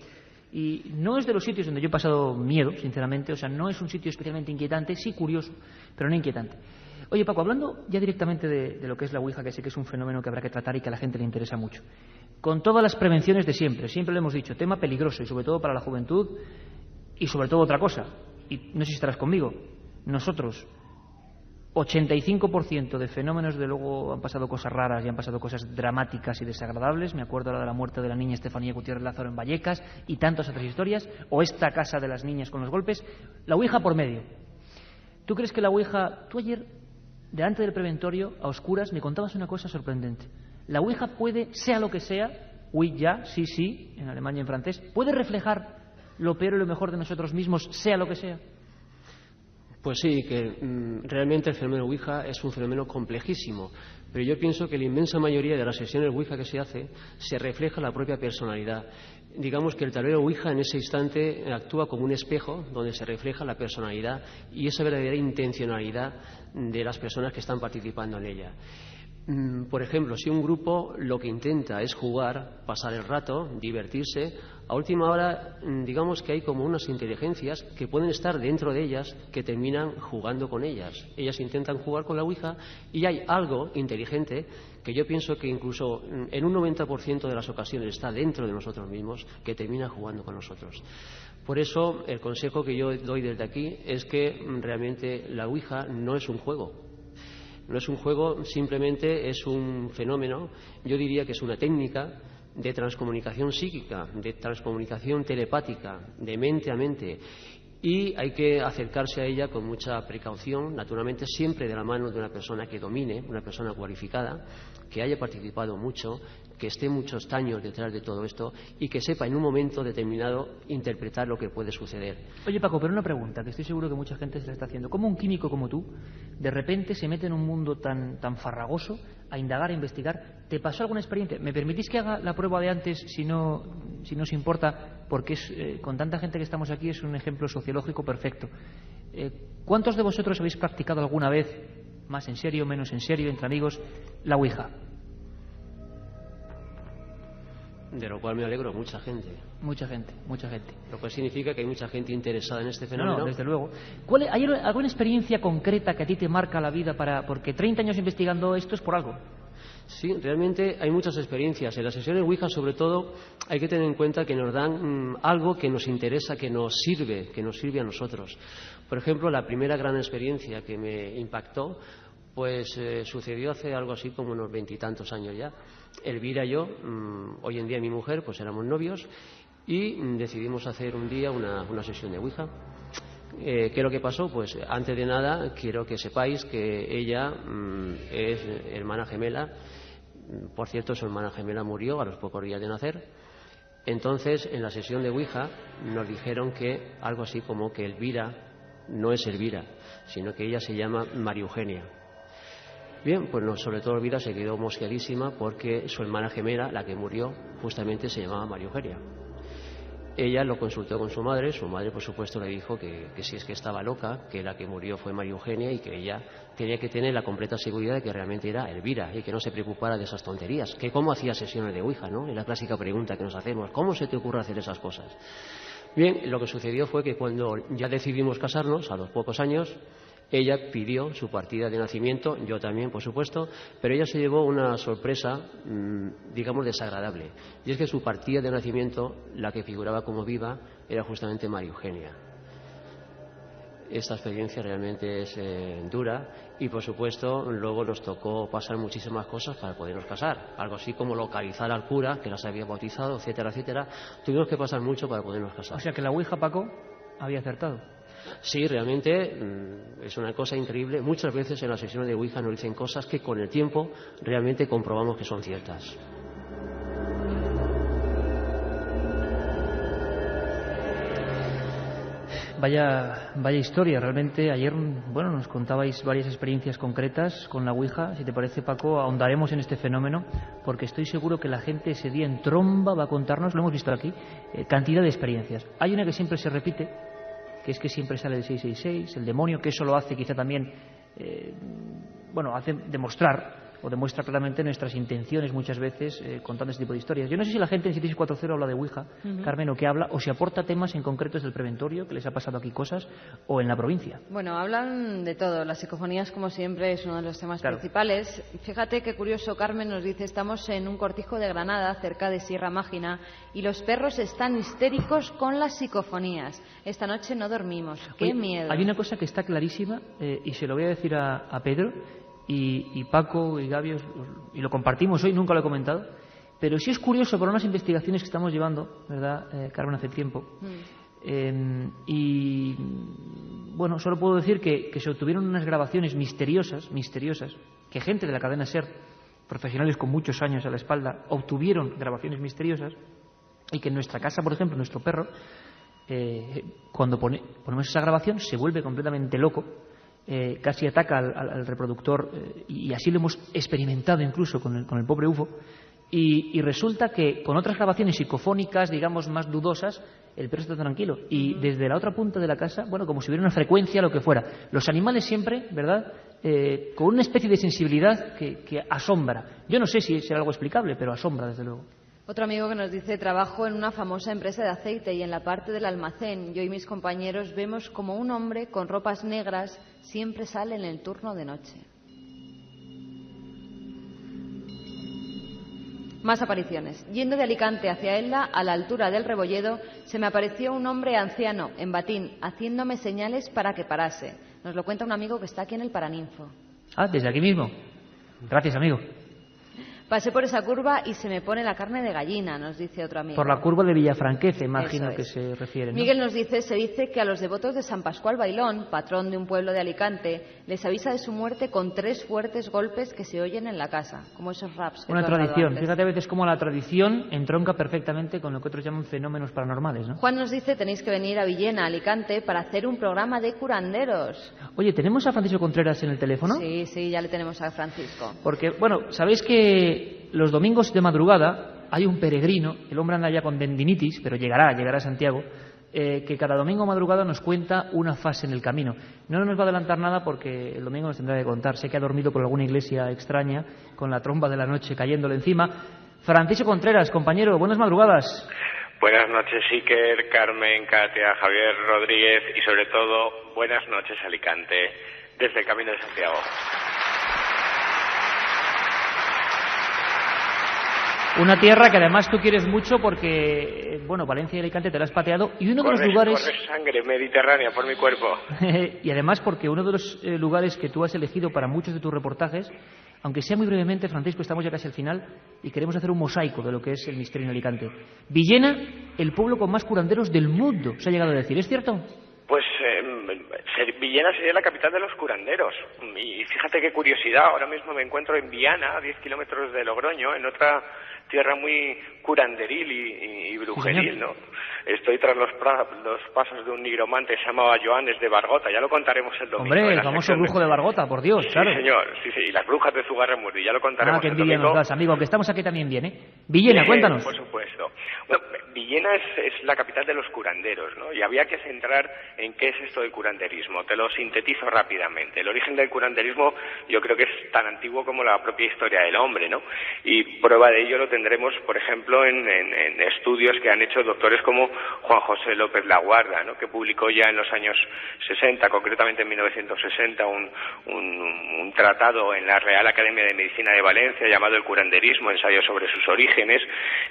y no es de los sitios donde yo he pasado miedo, sinceramente. O sea, no es un sitio especialmente inquietante, sí curioso, pero no inquietante. Oye, Paco, hablando ya directamente de lo que es la Ouija, que sé que es un fenómeno que habrá que tratar y que a la gente le interesa mucho, con todas las prevenciones de siempre lo hemos dicho, tema peligroso y sobre todo para la juventud, y sobre todo otra cosa, y no sé si estarás conmigo, nosotros 85% de fenómenos, de luego han pasado cosas raras y han pasado cosas dramáticas y desagradables. Me acuerdo ahora de la muerte de la niña Estefanía Gutiérrez Lázaro en Vallecas y tantas otras historias, o esta casa de las niñas con los golpes. La Ouija por medio. ¿Tú crees que la Ouija... Tú ayer, delante del preventorio, a oscuras, me contabas una cosa sorprendente. La Ouija puede, sea lo que sea, Ouija, sí, en alemán y en francés, puede reflejar lo peor y lo mejor de nosotros mismos, sea lo que sea. Pues sí, que realmente el fenómeno Ouija es un fenómeno complejísimo, pero yo pienso que la inmensa mayoría de las sesiones Ouija que se hace se refleja la propia personalidad. Digamos que el tablero Ouija en ese instante actúa como un espejo donde se refleja la personalidad y esa verdadera intencionalidad de las personas que están participando en ella. Por ejemplo, si un grupo lo que intenta es jugar, pasar el rato, divertirse, a última hora digamos que hay como unas inteligencias que pueden estar dentro de ellas que terminan jugando con ellas. Ellas intentan jugar con la Ouija y hay algo inteligente que yo pienso que incluso en un 90% de las ocasiones está dentro de nosotros mismos que termina jugando con nosotros. Por eso el consejo que yo doy desde aquí es que realmente la Ouija no es un juego. No es un juego, simplemente es un fenómeno, yo diría que es una técnica de transcomunicación psíquica, de transcomunicación telepática, de mente a mente. Y hay que acercarse a ella con mucha precaución, naturalmente siempre de la mano de una persona que domine, una persona cualificada, que haya participado mucho, que esté muchos años detrás de todo esto y que sepa en un momento determinado interpretar lo que puede suceder. Oye, Paco, pero una pregunta que estoy seguro que mucha gente se la está haciendo. ¿Cómo un químico como tú de repente se mete en un mundo tan farragoso a indagar, a investigar? ¿Te pasó alguna experiencia? ¿Me permitís que haga la prueba de antes, si no os importa? Porque con tanta gente que estamos aquí es un ejemplo sociológico perfecto. ¿Cuántos de vosotros habéis practicado alguna vez, más en serio, menos en serio, entre amigos, la Ouija? De lo cual me alegro, mucha gente. Mucha gente. Lo cual significa que hay mucha gente interesada en este fenómeno. No, desde luego. ¿Hay alguna experiencia concreta que a ti te marca la vida porque 30 años investigando esto es por algo? Sí, realmente hay muchas experiencias. En las sesiones Ouija, sobre todo, hay que tener en cuenta que nos dan algo que nos interesa, que nos sirve a nosotros. Por ejemplo, la primera gran experiencia que me impactó, pues sucedió hace algo así como unos 20 y tantos años ya. Elvira y yo, hoy en día mi mujer, pues éramos novios y decidimos hacer un día una sesión de Ouija. ¿Qué es lo que pasó? Pues antes de nada quiero que sepáis que ella es hermana gemela. Por cierto, su hermana gemela murió a los pocos días de nacer. Entonces, en la sesión de Ouija nos dijeron que algo así como que Elvira no es Elvira, sino que ella se llama María Eugenia. Bien, pues sobre todo Elvira se quedó mosqueadísima porque su hermana gemela, la que murió, justamente se llamaba María Eugenia. Ella lo consultó con su madre por supuesto le dijo que si es que estaba loca, que la que murió fue María Eugenia y que ella tenía que tener la completa seguridad de que realmente era Elvira y que no se preocupara de esas tonterías. Que cómo hacía sesiones de Ouija, ¿no? Es la clásica pregunta que nos hacemos, ¿cómo se te ocurre hacer esas cosas? Bien, lo que sucedió fue que cuando ya decidimos casarnos, a los pocos años, Ella pidió su partida de nacimiento, yo también, por supuesto, pero ella se llevó una sorpresa, digamos, desagradable. Y es que su partida de nacimiento, la que figuraba como viva, era justamente María Eugenia. Esta experiencia realmente es dura y, por supuesto, luego nos tocó pasar muchísimas cosas para podernos casar. Algo así como localizar al cura, que las había bautizado, etcétera, etcétera. Tuvimos que pasar mucho para podernos casar. O sea que la Ouija, Paco, había acertado. Sí, realmente es una cosa increíble. Muchas veces en las sesiones de Ouija nos dicen cosas que con el tiempo realmente comprobamos que son ciertas. Vaya historia, realmente. Ayer, bueno, nos contabais varias experiencias concretas con la Ouija. Si te parece, Paco, ahondaremos en este fenómeno, porque estoy seguro que la gente ese día en tromba va a contarnos, lo hemos visto aquí, cantidad de experiencias. Hay una que siempre se repite, que es que siempre sale el 666, el demonio, que eso lo hace quizá también, hace demostrar, o demuestra claramente nuestras intenciones muchas veces contando este tipo de historias. Yo no sé si la gente en 7640 habla de Ouija, Carmen, o qué habla, o si aporta temas en concretos del preventorio, que les ha pasado aquí cosas, o en la provincia. Bueno, hablan de todo. Las psicofonías, como siempre, es uno de los temas principales. Fíjate qué curioso, Carmen nos dice, estamos en un cortijo de Granada, cerca de Sierra Mágina, y los perros están histéricos con las psicofonías. Esta noche no dormimos. ¡Qué miedo! Hay una cosa que está clarísima, y se lo voy a decir a Pedro, y Paco y Gaby, y lo compartimos hoy, nunca lo he comentado, pero sí es curioso por unas investigaciones que estamos llevando, ¿verdad, Carmen, hace tiempo? Y bueno, solo puedo decir que se obtuvieron unas grabaciones misteriosas, que gente de la cadena SER, profesionales con muchos años a la espalda, obtuvieron grabaciones misteriosas, y que en nuestra casa, por ejemplo, nuestro perro, cuando ponemos esa grabación, se vuelve completamente loco. Casi ataca al reproductor, y así lo hemos experimentado incluso con el pobre UFO, y resulta que con otras grabaciones psicofónicas, digamos, más dudosas, el perro está tranquilo, y desde la otra punta de la casa, bueno, como si hubiera una frecuencia, lo que fuera. Los animales siempre, ¿verdad?, con una especie de sensibilidad que asombra. Yo no sé si será algo explicable, pero asombra, desde luego. Otro amigo que nos dice, trabajo en una famosa empresa de aceite y en la parte del almacén, yo y mis compañeros vemos como un hombre con ropas negras siempre sale en el turno de noche. Más apariciones. Yendo de Alicante hacia Elda, a la altura del Rebolledo, se me apareció un hombre anciano, en batín, haciéndome señales para que parase. Nos lo cuenta un amigo que está aquí en el Paraninfo. Ah, desde aquí mismo. Gracias, amigo. Pasé por esa curva y se me pone la carne de gallina, nos dice otro amigo. Por la curva de Villafranquece, imagino que se refiere, ¿no? Miguel nos dice, se dice que a los devotos de San Pascual Bailón, patrón de un pueblo de Alicante, les avisa de su muerte con 3 fuertes golpes que se oyen en la casa, como esos raps. Una tradición. Fíjate a veces cómo la tradición entronca perfectamente con lo que otros llaman fenómenos paranormales, ¿no? Juan nos dice, tenéis que venir a Villena, Alicante, para hacer un programa de curanderos. Oye, ¿tenemos a Francisco Contreras en el teléfono? Sí, ya le tenemos a Francisco. Porque, bueno, sabéis que los domingos de madrugada hay un peregrino, el hombre anda ya con tendinitis, pero llegará a Santiago, que cada domingo madrugada nos cuenta una fase en el camino. No nos va a adelantar nada porque el domingo nos tendrá que contar. Sé que ha dormido por alguna iglesia extraña, con la tromba de la noche cayéndole encima. Francisco Contreras, compañero, buenas madrugadas. Buenas noches, Iker, Carmen, Katia, Javier, Rodríguez y sobre todo, buenas noches, Alicante, desde el Camino de Santiago. Una tierra que además tú quieres mucho porque, bueno, Valencia y Alicante te la has pateado, y uno de los lugares... Corre sangre mediterránea por mi cuerpo. Y además porque uno de los lugares que tú has elegido para muchos de tus reportajes, aunque sea muy brevemente, Francisco, estamos ya casi al final y queremos hacer un mosaico de lo que es el misterio en Alicante. Villena, el pueblo con más curanderos del mundo, se ha llegado a decir, ¿es cierto? Pues Villena sería la capital de los curanderos. Y fíjate qué curiosidad, ahora mismo me encuentro en Viana, a 10 kilómetros de Logroño, en otra tierra muy curanderil y brujeril, ¿no? Estoy tras los pasos de un nigromante que se llamaba Joanes de Bargota, ya lo contaremos el domingo. Hombre, el famoso brujo de Bargota, por Dios, sí, claro. Sí, señor, sí, y las brujas de Zugarramurdi, ya lo contaremos el domingo. Ah, qué envidia nos das, amigo, que estamos aquí también bien, ¿eh? Villena, cuéntanos. Por supuesto. Bueno, Villena es la capital de los curanderos, ¿no? Y había que centrar en qué es esto del curanderismo. Te lo sintetizo rápidamente. El origen del curanderismo yo creo que es tan antiguo como la propia historia del hombre, ¿no? Y prueba de ello lo tendremos, por ejemplo, en estudios que han hecho doctores como Juan José López Laguarda, ¿no?, que publicó ya en los años 60, concretamente en 1960, un tratado en la Real Academia de Medicina de Valencia llamado El curanderismo, ensayo sobre sus orígenes,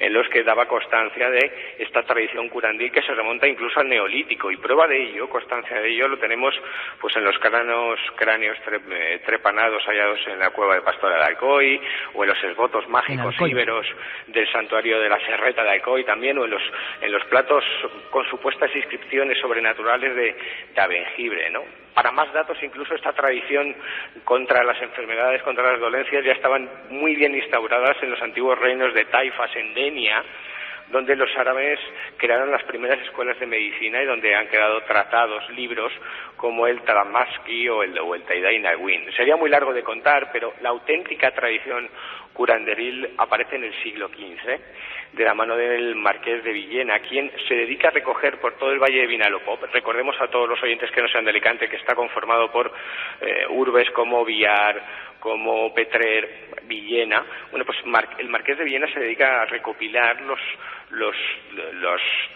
en los que daba constancia de esta tradición curandil que se remonta incluso al Neolítico, y prueba de ello, constancia de ello, lo tenemos pues en los cráneos trepanados hallados en la cueva de Pastora de Alcoy, o en los esbotos mágicos íberos del santuario de la Serreta de Alcoy también, o en los platos con supuestas inscripciones sobrenaturales de Abengibre, ¿no? Para más datos, incluso esta tradición contra las enfermedades, contra las dolencias, ya estaban muy bien instauradas en los antiguos reinos de Taifas, en Denia, donde los árabes crearon las primeras escuelas de medicina y donde han quedado tratados, libros como el Tadamaski o el Taidain Alwin. Sería muy largo de contar, pero la auténtica tradición curanderil aparece en el siglo XV, de la mano del marqués de Villena, quien se dedica a recoger por todo el valle de Vinalopó. Recordemos a todos los oyentes que no sean de Alicante que está conformado por urbes como Villar, como Petrer, Villena. Bueno, pues el marqués de Villena se dedica a recopilar los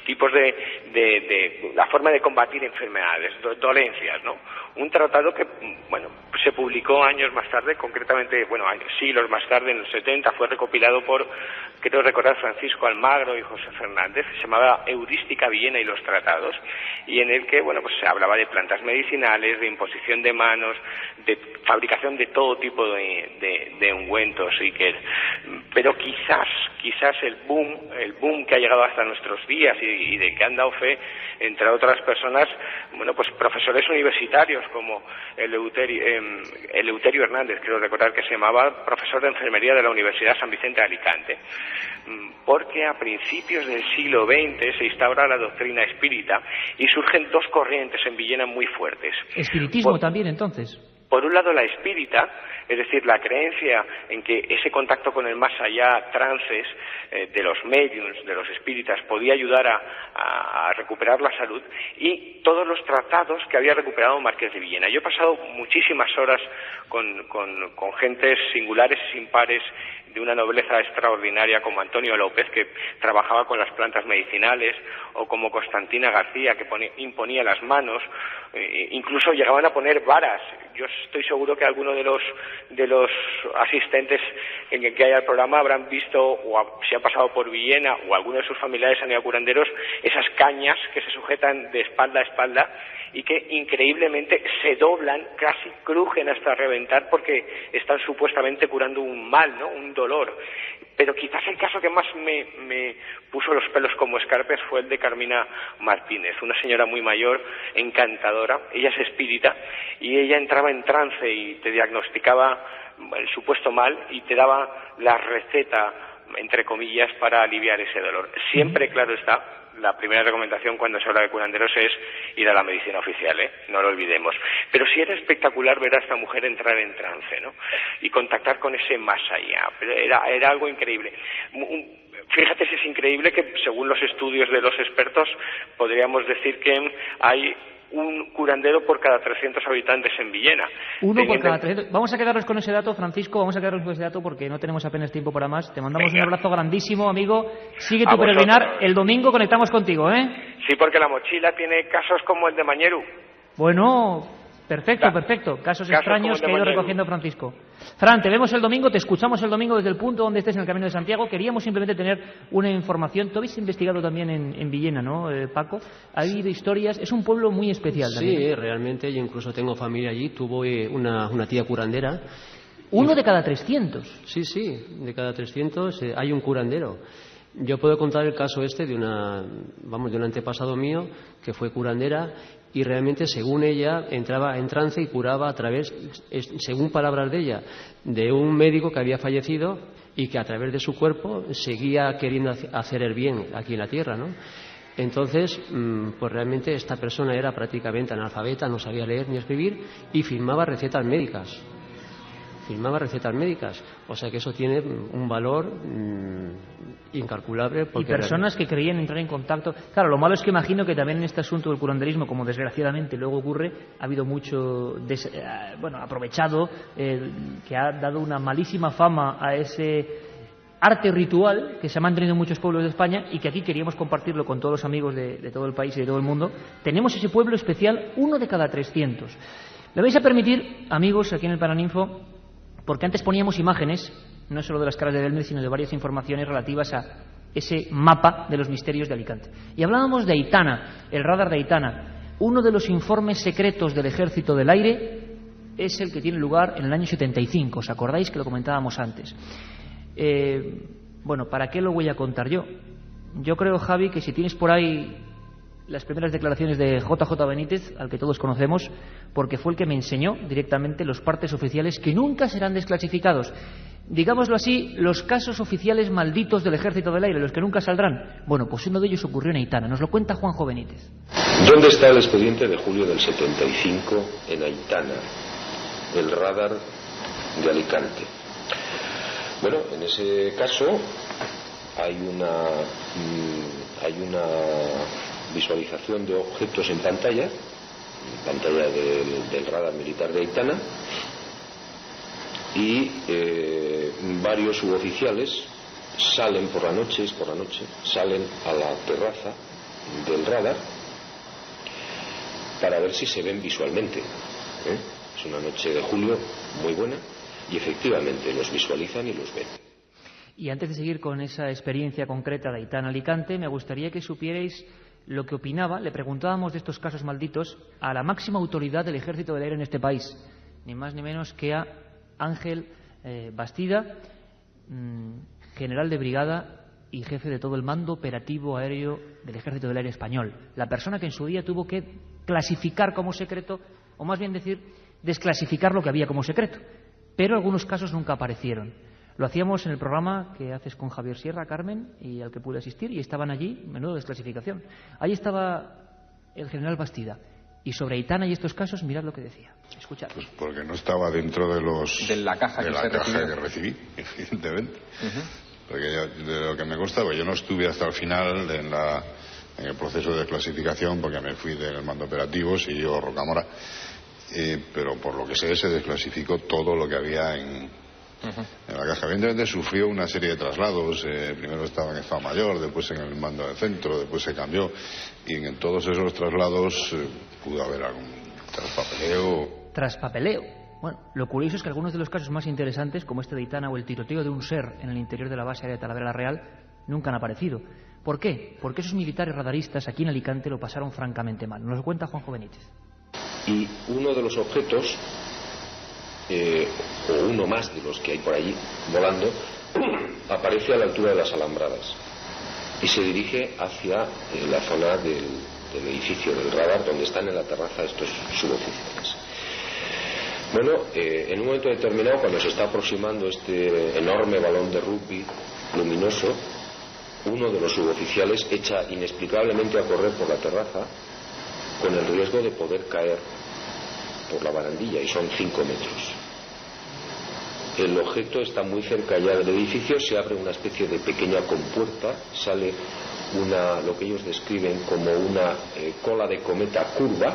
tipos de la forma de combatir enfermedades, dolencias, ¿no? Un tratado que, bueno, se publicó años más tarde, concretamente, bueno, siglos más tarde, en los 70, fue recopilado por, creo recordar, Francisco Almagro y José Fernández, se llamaba Heurística Villena y los tratados, y en el que, bueno, pues se hablaba de plantas medicinales, de imposición de manos, de fabricación de todo tipo de ungüentos, pero quizás el boom que ha llegado hasta nuestros días y de que han dado fe, entre otras personas, bueno, pues profesores universitarios como Eleuterio Hernández, creo recordar que se llamaba, profesor de enfermería de la Universidad San Vicente de Alicante, porque a principios del siglo XX se instaura la doctrina espírita y surgen dos corrientes en Villena muy fuertes. ¿Espiritismo también, entonces? Por un lado, la espírita, es decir, la creencia en que ese contacto con el más allá, trances de los mediums, de los espíritas, podía ayudar a recuperar la salud, y todos los tratados que había recuperado Marqués de Villena. Yo he pasado muchísimas horas con gentes singulares y sin pares, de una nobleza extraordinaria, como Antonio López, que trabajaba con las plantas medicinales, o como Constantina García, que imponía las manos, incluso llegaban a poner varas. Yo estoy seguro que alguno de los asistentes que haya al programa habrán visto, o si ha pasado por Villena, o alguno de sus familiares han ido a curanderos, esas cañas que se sujetan de espalda a espalda y que increíblemente se doblan, casi crujen hasta reventar, porque están supuestamente curando un mal, ¿no?, un dolor. Pero quizás el caso que más me puso los pelos como escarpias fue el de Carmina Martínez, una señora muy mayor, encantadora. Ella es espírita y ella entraba en trance y te diagnosticaba el supuesto mal y te daba la receta, entre comillas, para aliviar ese dolor. Siempre, claro está, la primera recomendación cuando se habla de curanderos es ir a la medicina oficial, no lo olvidemos. Pero sí era espectacular ver a esta mujer entrar en trance, ¿no?, y contactar con ese más allá. Pero era algo increíble. Fíjate si es increíble que, según los estudios de los expertos, podríamos decir que hay un curandero por cada 300 habitantes en Villena. Uno por cada 300. Vamos a quedarnos con ese dato, Francisco, vamos a quedarnos con ese dato porque no tenemos apenas tiempo para más. Te mandamos un abrazo grandísimo, amigo. Sigue tu peregrinar. El domingo conectamos contigo, ¿eh? Sí, porque la mochila tiene casos como el de Mañeru. Bueno, perfecto. Casos extraños que ha ido recogiendo Francisco. Fran, te vemos el domingo, te escuchamos el domingo desde el punto donde estés en el Camino de Santiago. Queríamos simplemente tener una información. Tú habéis investigado también en Villena, ¿no, Paco? Ha habido historias. Es un pueblo muy especial también. Sí, realmente. Yo incluso tengo familia allí. Tuvo una tía curandera. ¿Uno de cada 300? Sí, de cada 300 hay un curandero. Yo puedo contar el caso de un antepasado mío que fue curandera, y realmente, según ella, entraba en trance y curaba a través, según palabras de ella, de un médico que había fallecido y que a través de su cuerpo seguía queriendo hacer el bien aquí en la tierra, ¿no? Entonces, pues realmente esta persona era prácticamente analfabeta, no sabía leer ni escribir, y firmaba recetas médicas. O sea que eso tiene un valor incalculable. Y personas que querían entrar en contacto. Claro, lo malo es que imagino que también en este asunto del curanderismo, como desgraciadamente luego ocurre, ha habido mucho aprovechado, que ha dado una malísima fama a arte ritual que se ha mantenido en muchos pueblos de España y que aquí queríamos compartirlo con todos los amigos de todo el país y de todo el mundo. Tenemos ese pueblo especial, 1 de cada 300. Me vais a permitir, amigos, aquí en el Paraninfo, porque antes poníamos imágenes, no solo de las caras de Belmez, sino de varias informaciones relativas a ese mapa de los misterios de Alicante. Y hablábamos de Aitana, el radar de Aitana. Uno de los informes secretos del Ejército del Aire es el que tiene lugar en el año 75. ¿Os acordáis que lo comentábamos antes? Bueno, ¿para qué lo voy a contar yo? Yo creo, Javi, que si tienes por ahí las primeras declaraciones de JJ Benítez, al que todos conocemos, porque fue el que me enseñó directamente los partes oficiales que nunca serán desclasificados. Digámoslo así, los casos oficiales malditos del Ejército del Aire, los que nunca saldrán. Bueno, pues uno de ellos ocurrió en Aitana. Nos lo cuenta Juanjo Benítez. ¿Dónde está el expediente de julio del 75 en Aitana, el radar de Alicante? Bueno, en ese caso hay una visualización de objetos en pantalla del radar militar de Aitana, y varios suboficiales salen por la noche, salen a la terraza del radar para ver si se ven visualmente. Es una noche de julio muy buena y efectivamente los visualizan y los ven. Y antes de seguir con esa experiencia concreta de Aitana Alicante, me gustaría que supierais lo que opinaba. Le preguntábamos de estos casos malditos a la máxima autoridad del Ejército del Aire en este país, ni más ni menos que a Ángel Bastida, general de brigada y jefe de todo el mando operativo aéreo del Ejército del Aire español. La persona que en su día tuvo que clasificar como secreto, o más bien decir, desclasificar lo que había como secreto. Pero algunos casos nunca aparecieron. Lo hacíamos en el programa que haces con Javier Sierra, Carmen, y al que pude asistir, y estaban allí, menudo desclasificación. Ahí estaba el general Bastida. Y sobre Aitana y estos casos, mirad lo que decía. Escuchad. Pues porque no estaba dentro de la caja que recibí, evidentemente. Porque de lo que me consta, pues yo no estuve hasta el final en el proceso de desclasificación, porque me fui del mando operativo, siguió Rocamora. Pero por lo que sé, se desclasificó todo lo que había en la caja. Evidentemente sufrió una serie de traslados. Primero estaba en Estado Mayor, después en el mando del centro, después se cambió, y en todos esos traslados pudo haber algún traspapeleo. Bueno, lo curioso es que algunos de los casos más interesantes, como este de Aitana o el tiroteo de un SER en el interior de la base aérea de Talavera Real, nunca han aparecido. ¿Por qué? Porque esos militares radaristas aquí en Alicante lo pasaron francamente mal. Nos lo cuenta Juanjo Benítez. Y uno de los objetos, o uno más de los que hay por allí volando, aparece a la altura de las alambradas y se dirige hacia la zona del edificio del radar, donde están en la terraza estos suboficiales. Bueno, en un momento determinado, cuando se está aproximando este enorme balón de rugby luminoso, uno de los suboficiales echa inexplicablemente a correr por la terraza, con el riesgo de poder caer por la barandilla, y son 5 metros. El objeto está muy cerca ya del edificio, se abre una especie de pequeña compuerta, sale lo que ellos describen como una cola de cometa curva,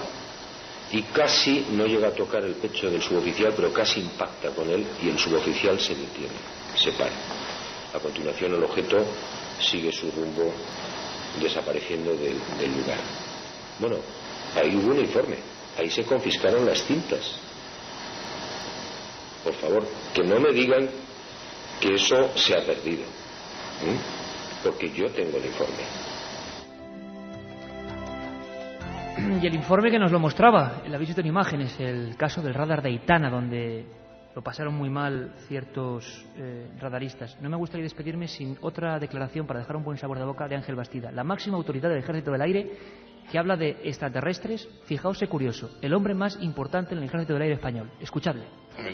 y casi no llega a tocar el pecho del suboficial, pero casi impacta con él, y el suboficial se detiene, se para. A continuación el objeto sigue su rumbo, desapareciendo del lugar. Bueno, ahí hubo un informe, ahí se confiscaron las cintas. Por favor, que no me digan que eso se ha perdido, porque yo tengo el informe. Y el informe que nos lo mostraba, el aviso en imágenes, el caso del radar de Aitana, donde lo pasaron muy mal ciertos radaristas. No me gustaría despedirme sin otra declaración para dejar un buen sabor de boca de Ángel Bastida, la máxima autoridad del Ejército del Aire, que habla de extraterrestres. Fijaos, qué curioso, el hombre más importante en el Ejército del Aire español. Escuchadle.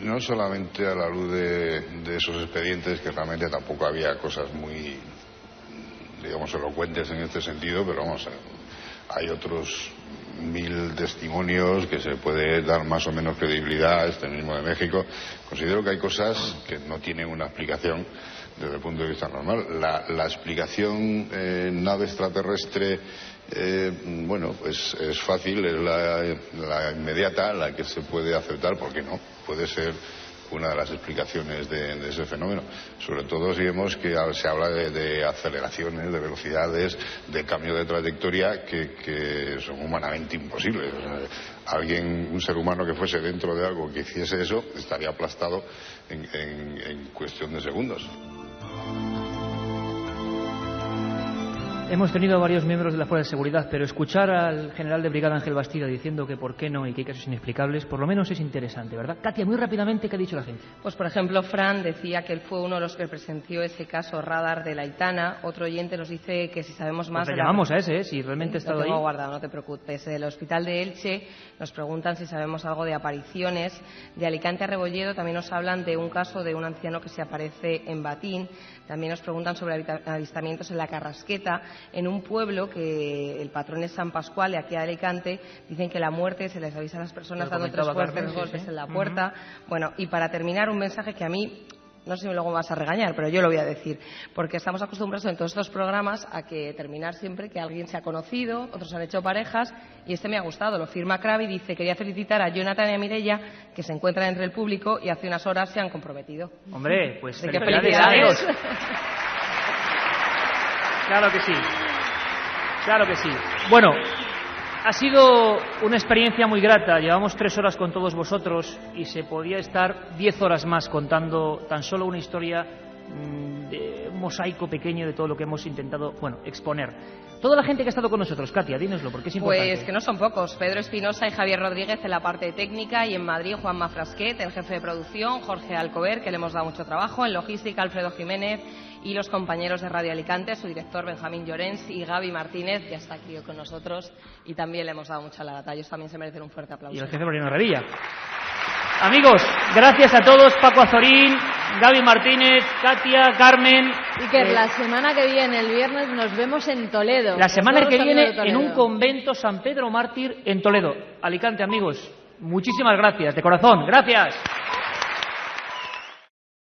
No solamente a la luz de esos expedientes, que realmente tampoco había cosas muy, digamos, elocuentes en este sentido, pero vamos, hay otros 1000 testimonios que se puede dar más o menos credibilidad, este mismo de México. Considero que hay cosas que no tienen una explicación desde el punto de vista normal. La explicación nave extraterrestre, bueno, pues es fácil, es la inmediata, la que se puede aceptar, porque no puede ser una de las explicaciones de ese fenómeno. Sobre todo si vemos que se habla de aceleraciones, de velocidades, de cambio de trayectoria que son humanamente imposibles. O sea, un ser humano que fuese dentro de algo que hiciese eso, estaría aplastado en cuestión de segundos. Hemos tenido a varios miembros de la Fuerza de Seguridad, pero escuchar al general de brigada Ángel Bastida diciendo que por qué no y que hay casos inexplicables, por lo menos es interesante, ¿verdad? Katia, muy rápidamente, ¿qué ha dicho la gente? Pues, por ejemplo, Fran decía que él fue uno de los que presenció ese caso radar de la Aitana. Otro oyente nos dice que si sabemos más... Pues le llamamos a ese, si realmente ha estado ahí. Lo tengo guardado, no te preocupes. Del Hospital de Elche nos preguntan si sabemos algo de apariciones. De Alicante a Rebolledo también nos hablan de un caso de un anciano que se aparece en Batín. También nos preguntan sobre avistamientos en la Carrasqueta, en un pueblo que el patrón es San Pascual, y aquí a Alicante dicen que la muerte se les avisa a las personas dando 3 fuertes golpes en la puerta. Bueno, y para terminar, un mensaje que a mí, no sé si luego me vas a regañar, pero yo lo voy a decir, porque estamos acostumbrados en todos estos programas a que terminar siempre que alguien se ha conocido, otros han hecho parejas, y este me ha gustado, lo firma Kravi, dice: quería felicitar a Jonathan y a Mireia, que se encuentran entre el público y hace unas horas se han comprometido. Hombre, pues felicidades. Claro que sí. Claro que sí. Bueno, ha sido una experiencia muy grata. Llevamos 3 horas con todos vosotros y se podía estar 10 horas más contando tan solo una historia de un mosaico pequeño de todo lo que hemos intentado, exponer. Toda la gente que ha estado con nosotros, Katia, dínoslo, porque es importante. Pues que no son pocos. Pedro Espinosa y Javier Rodríguez en la parte técnica, y en Madrid Juanma Frasquet, el jefe de producción, Jorge Alcover, que le hemos dado mucho trabajo, en logística Alfredo Jiménez, y los compañeros de Radio Alicante, su director Benjamín Llorens, y Gaby Martínez, que está aquí con nosotros, y también le hemos dado mucha lata. Ellos también se merecen un fuerte aplauso. Y el jefe Mariano Revilla. Amigos, gracias a todos. Paco Azorín, Gaby Martínez, Katia, Carmen. Y que la semana que viene, el viernes, nos vemos en Toledo. La semana que viene en un convento San Pedro Mártir en Toledo. Alicante, amigos, muchísimas gracias, de corazón. Gracias.